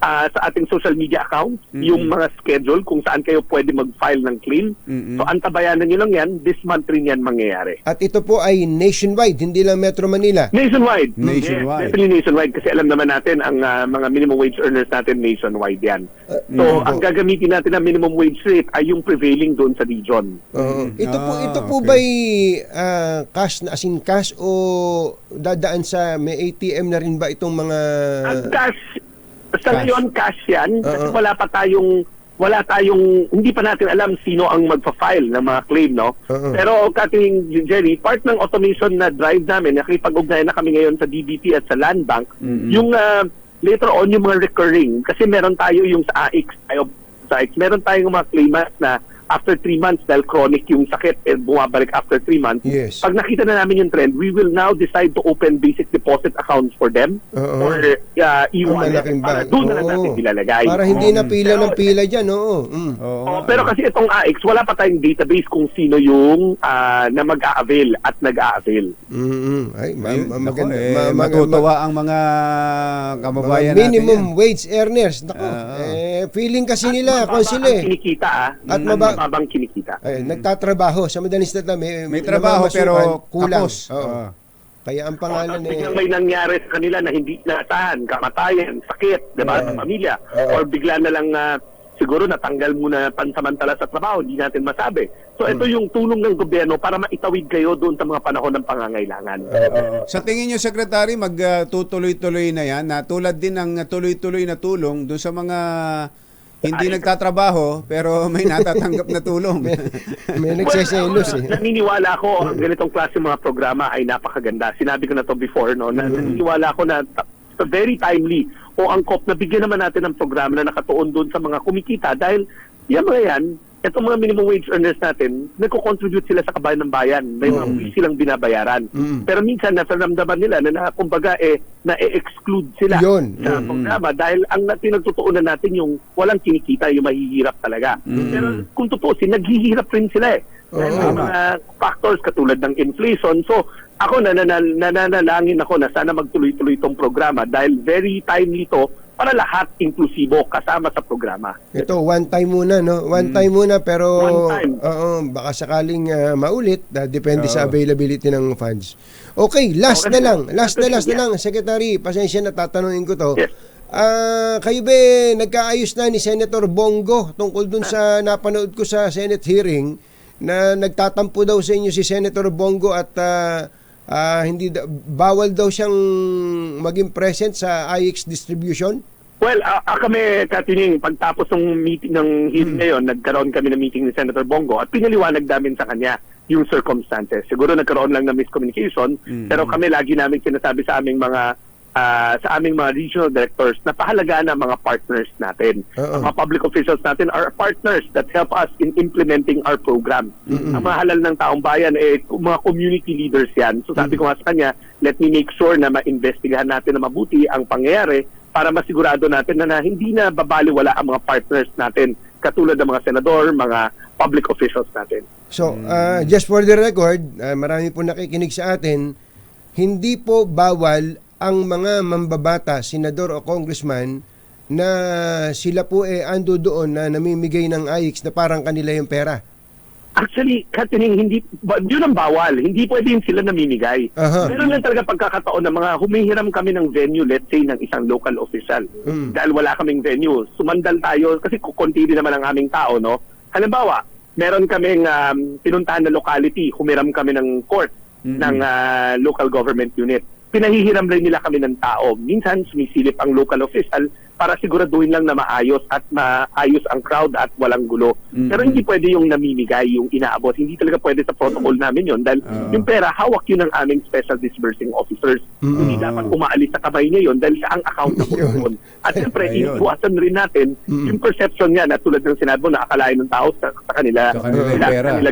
sa ating social media account, yung mga schedule kung saan kayo pwede mag-file ng claim. So, antabayanan nyo lang yan. This month rin yan mangyayari. At ito po ay nationwide, hindi lang Metro Manila. Nationwide. Nationwide. Yes, definitely nationwide kasi alam naman natin ang mga minimum wage earners natin nationwide yan. So, ang gagamitin natin na minimum wage rate ay yung prevailing doon sa region. Ito po ba'y cash na as in cash o dadaan sa may ATM na rin ba itong mga... cash. Sa ngayon, cash yan. Kasi wala tayong, hindi pa natin alam sino ang magpa-file ng mga claim, no? Pero, Kating Jerry, part ng automation na drive namin, nakipag-ugnayan na kami ngayon sa DBP at sa Land Bank, yung later on, yung mga recurring, kasi meron tayo yung sa AX, meron tayong mga claimants na after 3 months, dahil chronic yung sakit, bumabalik after 3 months. Yes. Pag nakita na namin yung trend, we will now decide to open basic deposit accounts for them or e-wallet para doon na lang natin ilalagay. Para hindi na pila ng pila dyan, pero kasi itong AX, wala pa tayong database kung sino yung na mag-a-avail at nag-a-avail. Ay, maganda. Matutuwa ang mga kababayan natin. Minimum wage earners. Feeling kasi nila kung sila kinikita at mababang kinikita. Nagtatrabaho sa madaling salita, may trabaho pero kulang. kapos. Kaya ang pangalan biglang may nangyari sa kanila na hindi naasahan, kamatayan, sakit, diba, sa pamilya, or bigla na lang siguro natanggal muna pansamantala sa trabaho, hindi natin masabi. So ito yung tulong ng gobyerno para maitawid kayo doon sa mga panahon ng pangangailangan. Sa tingin nyo, Secretary, magtutuloy-tuloy na yan, na tulad din ng tuloy-tuloy na tulong doon sa mga hindi nagtatrabaho pero may natatanggap na tulong. May nagseselos Naniniwala ako ang ganitong klase mga programa ay napakaganda. Sinabi ko na to before, no? Naniniwala ako na very timely o angkop na bigyan naman natin ng programa na nakatuon doon sa mga kumikita dahil yan mga yan, itong mga minimum wage earners natin, nagko-contribute sila sa kabayan ng bayan. May mga fees silang binabayaran. Pero minsan, nasaramdaman nila na kumbaga na-exclude sila sa programa dahil ang pinagtutuunan natin yung walang kinikita, yung mahihirap talaga. Pero kung tutuusin, naghihirap rin sila Dahil may mga factors katulad ng inflation. So, ako nananalangin ako na sana magtuloy-tuloy itong programa dahil very timely to para lahat inklusibo kasama sa programa. Ito, one time muna, no? One time muna, pero baka sakaling maulit, depende sa availability ng funds. Okay, last na lang, Secretary, pasensya na tatanungin ko to. Yes. Kayo ba nagkaayos na ni Senator Bongo tungkol dun sa napanood ko sa Senate hearing na nagtatampo daw sa inyo si Senator Bongo at hindi bawal daw siyang maging present sa IX distribution? Well, kami, Katining, pagtapos ng meeting ng hearing ngayon, nagkaroon kami ng meeting ni Senator Bongo at pinaliwanag namin sa kanya yung circumstances. Siguro nagkaroon lang ng miscommunication, pero kami lagi namin sinasabi sa aming mga regional directors na pahalagaan ng mga partners natin. Ang mga public officials natin are partners that help us in implementing our program. Ang mga halal ng taong bayan, mga community leaders yan. So sabi ko nga sa kanya, let me make sure na ma-investigahan natin na mabuti ang pangyayari para masigurado natin na hindi na babaliwala ang mga partners natin katulad ng mga senador, mga public officials natin. So, just for the record, marami po nakikinig sa atin, hindi po bawal ang mga mambabata, senador o congressman na sila po ando doon na namimigay ng IX na parang kanila yung pera. Actually, Katining, yun ang bawal. Hindi pwede sila namimigay. Meron lang talaga pagkakataon na mga humihiram kami ng venue, let's say, ng isang local official. Dahil wala kaming venue. Sumandal tayo, kasi kukunti din naman ang aming tao, no? Halimbawa, meron kaming pinuntahan na locality, humiram kami ng court ng local government unit. Pinahihiram rin nila kami ng tao. Minsan sumisilip ang local official para siguraduhin lang na maayos at maayos ang crowd at walang gulo. Pero hindi pwede yung namimigay, yung inaabot. Hindi talaga pwede sa protocol namin yon dahil yung pera, hawak yun ng aming special disbursing officers. Hindi dapat umaalis sa kamay niya yun dahil siya ang accountable doon. At siyempre, iwasan rin natin yung perception niya na tulad ng sinabi mo na akalain ng tao sa kanila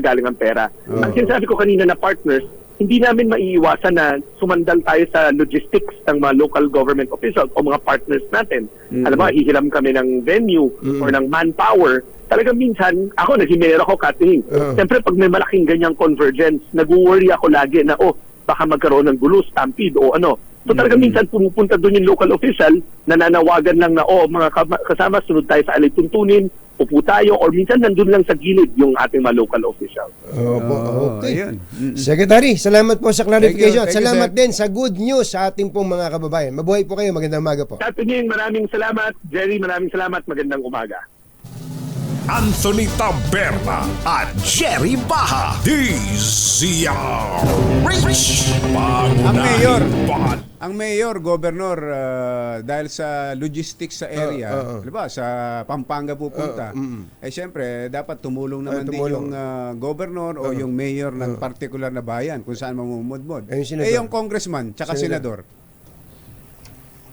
galing ang pera. Ang sinasabi ko kanina na partners, hindi namin maiiwasan na sumandal tayo sa logistics ng mga local government officials o mga partners natin. Alam mo, hihiram kami ng venue or ng manpower. Talagang minsan, ako, nag-himera ako, Kathleen. Siyempre, pag may malaking ganyang convergence, nag-worry ako lagi na, baka magkaroon ng gulo, stampede o ano. So talagang minsan pumupunta doon yung local official, nananawagan lang na, mga kasama, sunod tayo sa alay tuntunin, upo tayo, or minsan nandun lang sa gilid yung ating mga local official. Okay. Secretary, salamat po sa clarification. At salamat din sa good news sa ating pong mga kababayan. Mabuhay po kayo. Magandang umaga po. Kathleen, maraming salamat. Jerry, maraming salamat. Magandang umaga. Anthony Taberna at Jerry Baha, DZRH. Ang mayor, governor, dahil sa logistics sa area, diba, sa Pampanga pupunta, siyempre, dapat tumulong naman din yung governor o yung mayor ng particular na bayan kung saan mamumudmod. Yung congressman, tsaka senador.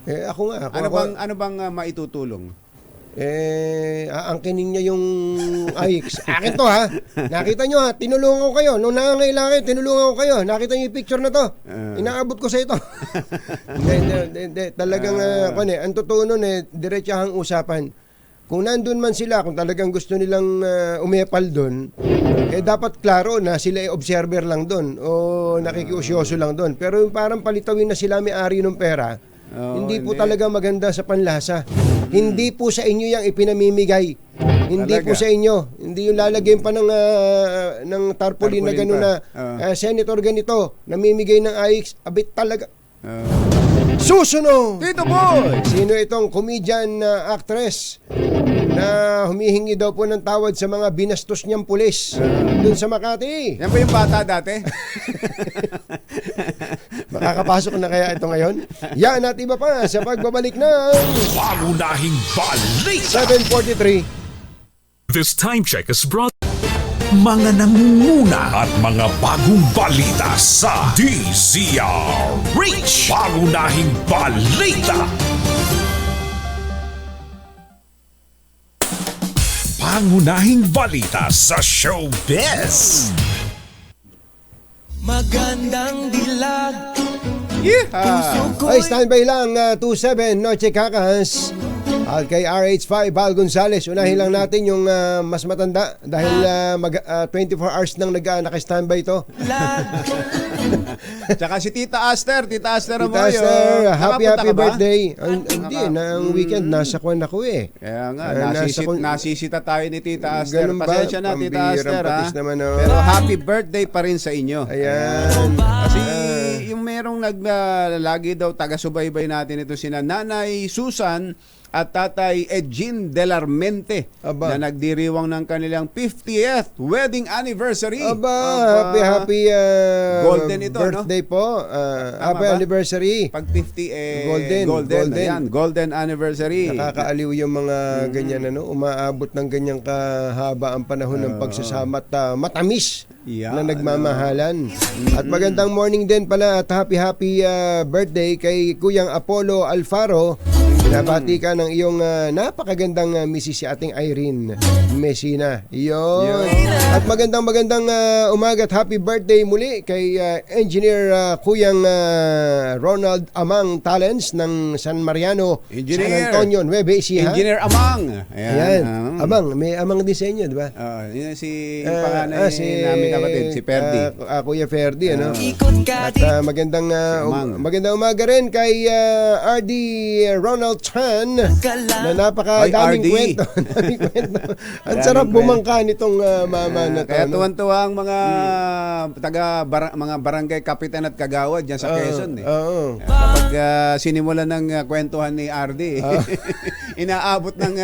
Ako nga. Ano bang maitutulong? Aangkinin niya yung AIX. Akin to ha. Nakita nyo ha, tinulungan ko kayo. Nung nangangailangan, tinulungan ko kayo. Nakita nyo yung picture na to. Inaabot ko sa ito. Talagang, ang totoo nun diretsahang usapan. Kung nandun man sila, kung talagang gusto nilang umepal dun, dapat klaro na sila observer lang dun o nakikiusyoso lang dun. Pero yung parang palitawin na sila may-ari ng pera, hindi po talaga maganda sa panlasa. Hindi po sa inyo yung ipinamimigay. Hindi po sa inyo. Hindi yung lalagyan pa ng tarpaulin na gano'n na senator ganito, namimigay ng AIX, abit talaga. Susunod! Tito Boy! Sino itong comedian actress na humihingi daw po ng tawad sa mga binastos niyang pulis dun sa Makati? Yan ba yung bata dati? Makakapasok na kaya ito ngayon? Yan at iba pa sa pagbabalik ng Pangunahing Balita. 7:43. This time check is brought Mga nangunguna at mga bagong balita sa DZRH. Pangunahing Balita. Pangunahing Balita sa Showbiz. Magandang dilag. Ay, standby lang 27 Noche Kakas. At kay RH5 Val Gonzales, unahin lang natin yung mas matanda dahil 24 hours nang naka-standby ito. Tsaka si Tita Aster. Tita Aster Tita Aster, happy birthday. Hindi, ang weekend nasa kwan ako eh. Kaya nga, nasisita tayo ni Tita Aster. Pasensya na, Tita Aster. Pero happy birthday pa rin sa inyo. Ayan. Kasi yung merong lagi daw taga-subaybay natin ito sina Nanay Susan at Tatay Eugene Delarmente na nagdiriwang ng kanilang 50th wedding anniversary. Happy golden ito, birthday po. Happy anniversary. Pag 50 golden. Ayan, golden anniversary. Nakakaaliw yung mga ganyan umaabot ng ganyang kahaba ang panahon ng pagsasama at matamis na nagmamahalan. At magandang morning din pala at happy birthday kay Kuyang Apollo Alfaro. Binabati ka ng iyong napakagandang misis si ating Irene Messina. Iyon. At magandang umaga at happy birthday muli kay Engineer Kuyang Ronald Amang Talents ng San Mariano, San Antonio, Nueva Ecija. Engineer Amang. Ayan. Amang, may Amang disenyo, di ba? Yun si panganay namin kapatid, si Ferdi. Kuya Ferdi, ano? At magandang umaga rin kay RD Ronald Chan na napakadaming RD. kwento. Daming kwento. Ang sarap bumangka nitong mama na to. Kaya no? tuwan-tuwa ang mga mga barangay kapitan at kagawad diyan sa Quezon kapag sinimulan ng kwentuhan ni RD, inaabot ng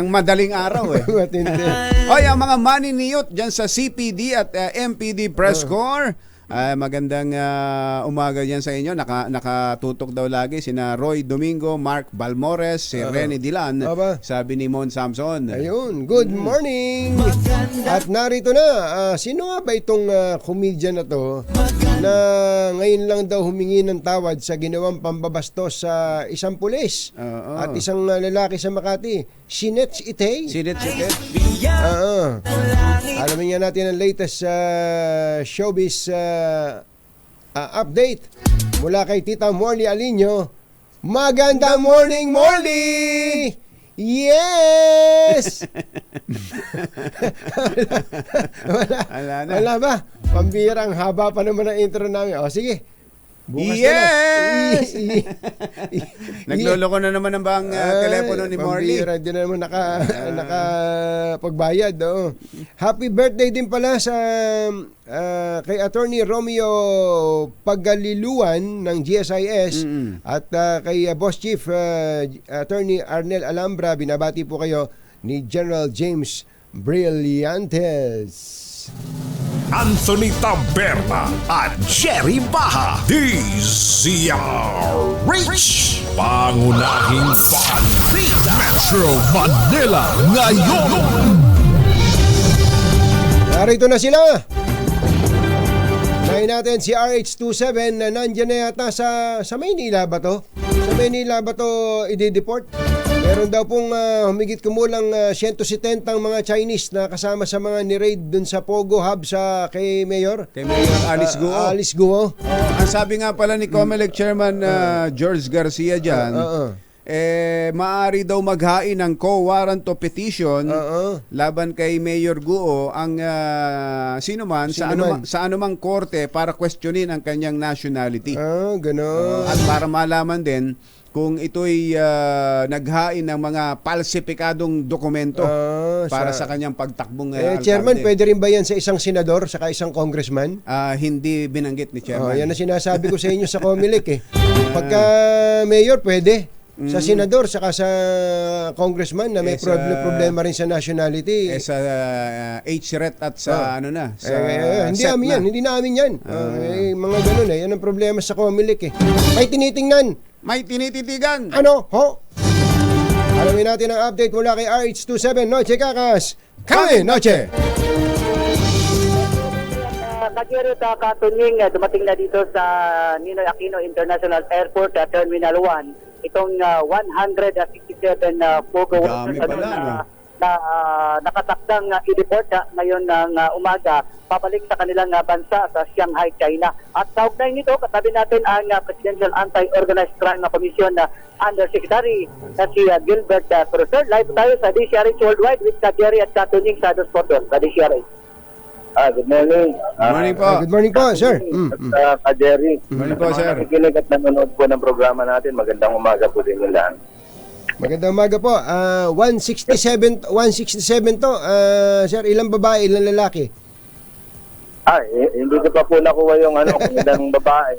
madaling araw Matindi. Oy, ang mga maniniyot diyan sa CPD at MPD Press Corps, magandang umaga yan sa inyo. Nakatutok daw lagi sina Roy Domingo, Mark Balmores, si Rene Dilan, sabi ni Mon Samson. Ayun, good morning! At narito na, sino nga ba itong comedian na to na ngayon lang daw humingi ng tawad sa ginawang pambabastos sa isang pulis at isang lalaki sa Makati? Sinets Itay? Sinets Itay? Alamin nga natin ang latest showbiz update mula kay Tita Morley Alinio. Magandang morning, Morley! Yes! Wala ba? Pambirang haba pa naman ang intro namin. O sige, bukas yes! na. Nagloloko na naman ang bang telepono ni Morley. Pambira, di na naman nakapagbayad. Happy birthday din pala sa kay Attorney Romeo Pagaliluan ng GSIS at kay Boss Chief Attorney Arnel Alhambra. Binabati po kayo ni General James Brillantes. Anthony Taberna at Jerry Baha, DZRH, pangunahing balita Metro Manila ngayon. Narito na sila. Nahin natin si RH27 na nandyan na yata sa Maynila ba to? Sa Maynila ba to i-deport? Meron daw pong humigit kumulang 170 mga Chinese na kasama sa mga ni-raid dun sa Pogo Hub sa kay Mayor. Kay Mayor Alice Guo. Alice Guo. Ang sabi nga pala ni COMELEC Chairman George Garcia dyan, maaari daw maghain ng co-warrant of petition laban kay Mayor Guo ang sino man sa anumang korte para questionin ang kanyang nationality. Gano'n. At para malaman din kung ito'y naghain ng mga palsipikadong dokumento para sa kanyang pagtakbong alkalde. Chairman, pwede rin ba yan sa isang senador saka isang congressman? Hindi binanggit ni Chairman. Yan ang sinasabi ko sa inyo sa COMELEC Pagka mayor, pwede. Sa senador saka sa congressman na may problema rin sa nationality. Sa HRET at sa hindi namin yan, hindi namin yan. Mga ganun yan ang problema sa COMELEC May tinitingnan. May tinititigan. Ano? Alamin natin ang update mula kay RH27 Noche Kakas. Kami, Noche! Kagiro ta Katunying, dumating na dito sa Ninoy Aquino International Airport, Terminal 1. Itong 167 Pogo workers na nakatakdang i-deport ngayon ng umaga pabalik sa kanilang bansa sa Shanghai, China. At kaugnay nito, katabi natin ang Presidential Anti-Organized Crime Commission Undersecretary na si Gilbert Cruz. Live tayo sa DCRH Worldwide with Jerry at Katunying sa Dos Portos sa DCRH. Good morning. Good morning po, sir. Jerry. Good morning po, sir. Nakikinig at nanonood po ng programa natin. Magandang umaga po din yung lahat. Magandang umaga po. 167 to. Sir, ilang babae, ilang lalaki? Hindi ko pa po nakuha yung kung ilang babae.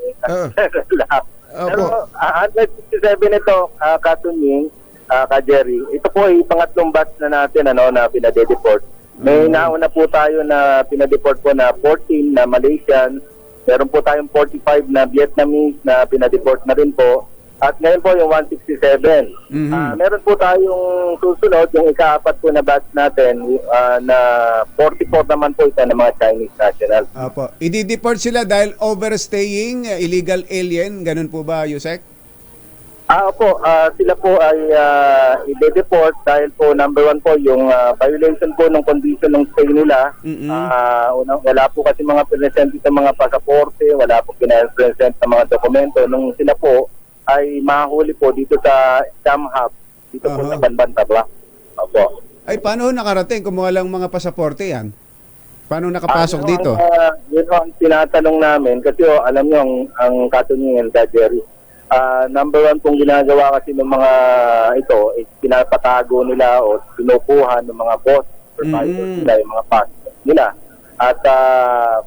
Pero 167 ito, Katunying, Jerry. Ito po ay pangatlong batch na natin na pinadedeport. May nauna po tayo na pinadeport po na 14 na Malaysian. Meron po tayong 45 na Vietnamese na pinadeport na rin po. At ngayon po yung 167. Meron po tayong susunod, yung ika-4 po na batch natin na 44 naman po ito ng mga Chinese national. I-deport sila dahil overstaying, illegal alien, ganun po ba, Yusek? Opo, sila po ay i-deport dahil po number 1 po yung violation po ng condition ng stay nila. Wala po kasi mga present sa mga pasaporte, wala po pina-present sa mga dokumento. Nung sila po ay mahuli po dito sa Scam Hub, dito po sa Banbantabla. Opo. Ay, paano nakarating kung walang mga pasaporte yan? Paano nakapasok dito? Yun ang tinatanong namin kasi alam nyo ang Katunying, Jerry. number one pong ginagawa kasi ng mga ito is pinapatago nila o pinukuha ng mga boss supervisors nila, yung mga passengers nila. At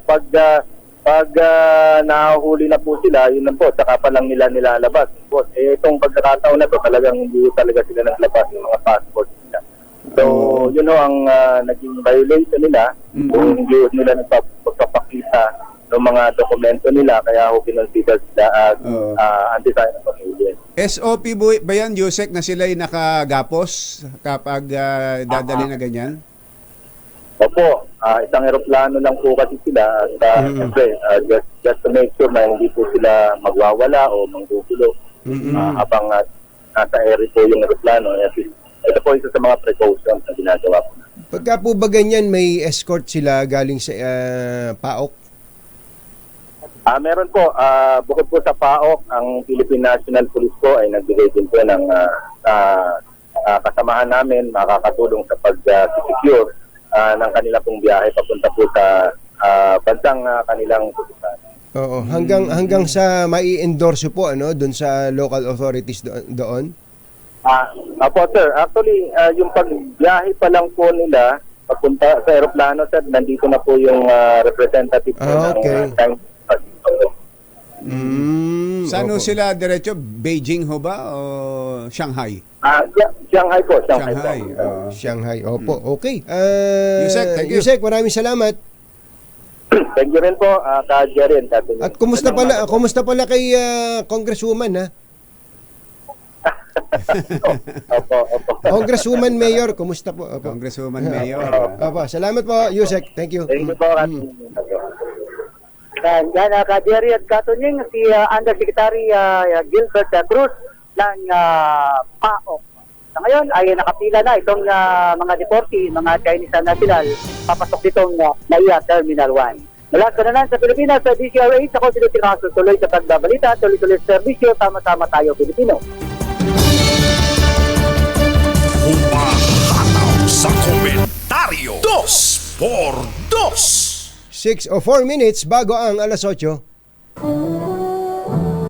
pag nahuli na po sila, yun lang po, saka pa lang nila nilalabas. Boss, itong pagkakataon na to, talagang hindi talaga sila naglabas ng mga passports nila. So, yun o ang naging violation nila, kung hindi nila nagpapakita ng mga dokumento nila, kaya ako kinonsider sila as anti-sign of alien. SOP ba yan, Yusek, na sila'y nakagapos kapag dadali na ganyan? Opo, isang eroplano lang po kasi sila at siyempre, just to make sure na hindi po sila magwawala o manggugulo habang nasa area po yung eroplano. Ito po isa sa mga precautions na ginagawa po. Pagka po ba ganyan, may escort sila galing sa PAOK? Meron po, bukod po sa PAOK, ang Philippine National Police po ay nagbigay din po ng kasamahan namin, makakatulong sa pag-secure ng kanila pong biyahe papunta po sa bansang kanilang pupuntahan. Oo, hanggang sa mai-endorse po doon sa local authorities doon. Apo sir, actually yung pagbiyahe pa lang po nila papunta sa eroplano, sir, nandito na po yung representative po ng Chinese. Saan sila diretso? Beijing ho ba o Shanghai? Shanghai po. Shanghai. Opo, okay. Yusek, thank you. Yusek, maraming salamat. Thank you rin po, Ka Jerry. At kumusta pala kay Congresswoman, ha? Opo. Congresswoman Mayor, kumusta po? Opo. Congresswoman Mayor. Opo, salamat po, Yusek. Thank you. Thank you po. Yan, Ka Jerry at Katunying, si Undersecretary Gilbert Cruz ng PAOK. Sa ngayon ay nakapila na itong mga deportee, mga Chinese national, papasok ditong NAIA Terminal 1. Mula sa nanan sa Pilipinas, sa DCRH, ako si Dr. Hasul, tuloy sa pagbabalita, tuloy-tuloy sa serbisyo, tama-tama tayo Pilipino. Humahataw sa komentaryo. 2x2. 6 o 4 minutes bago ang alas 8.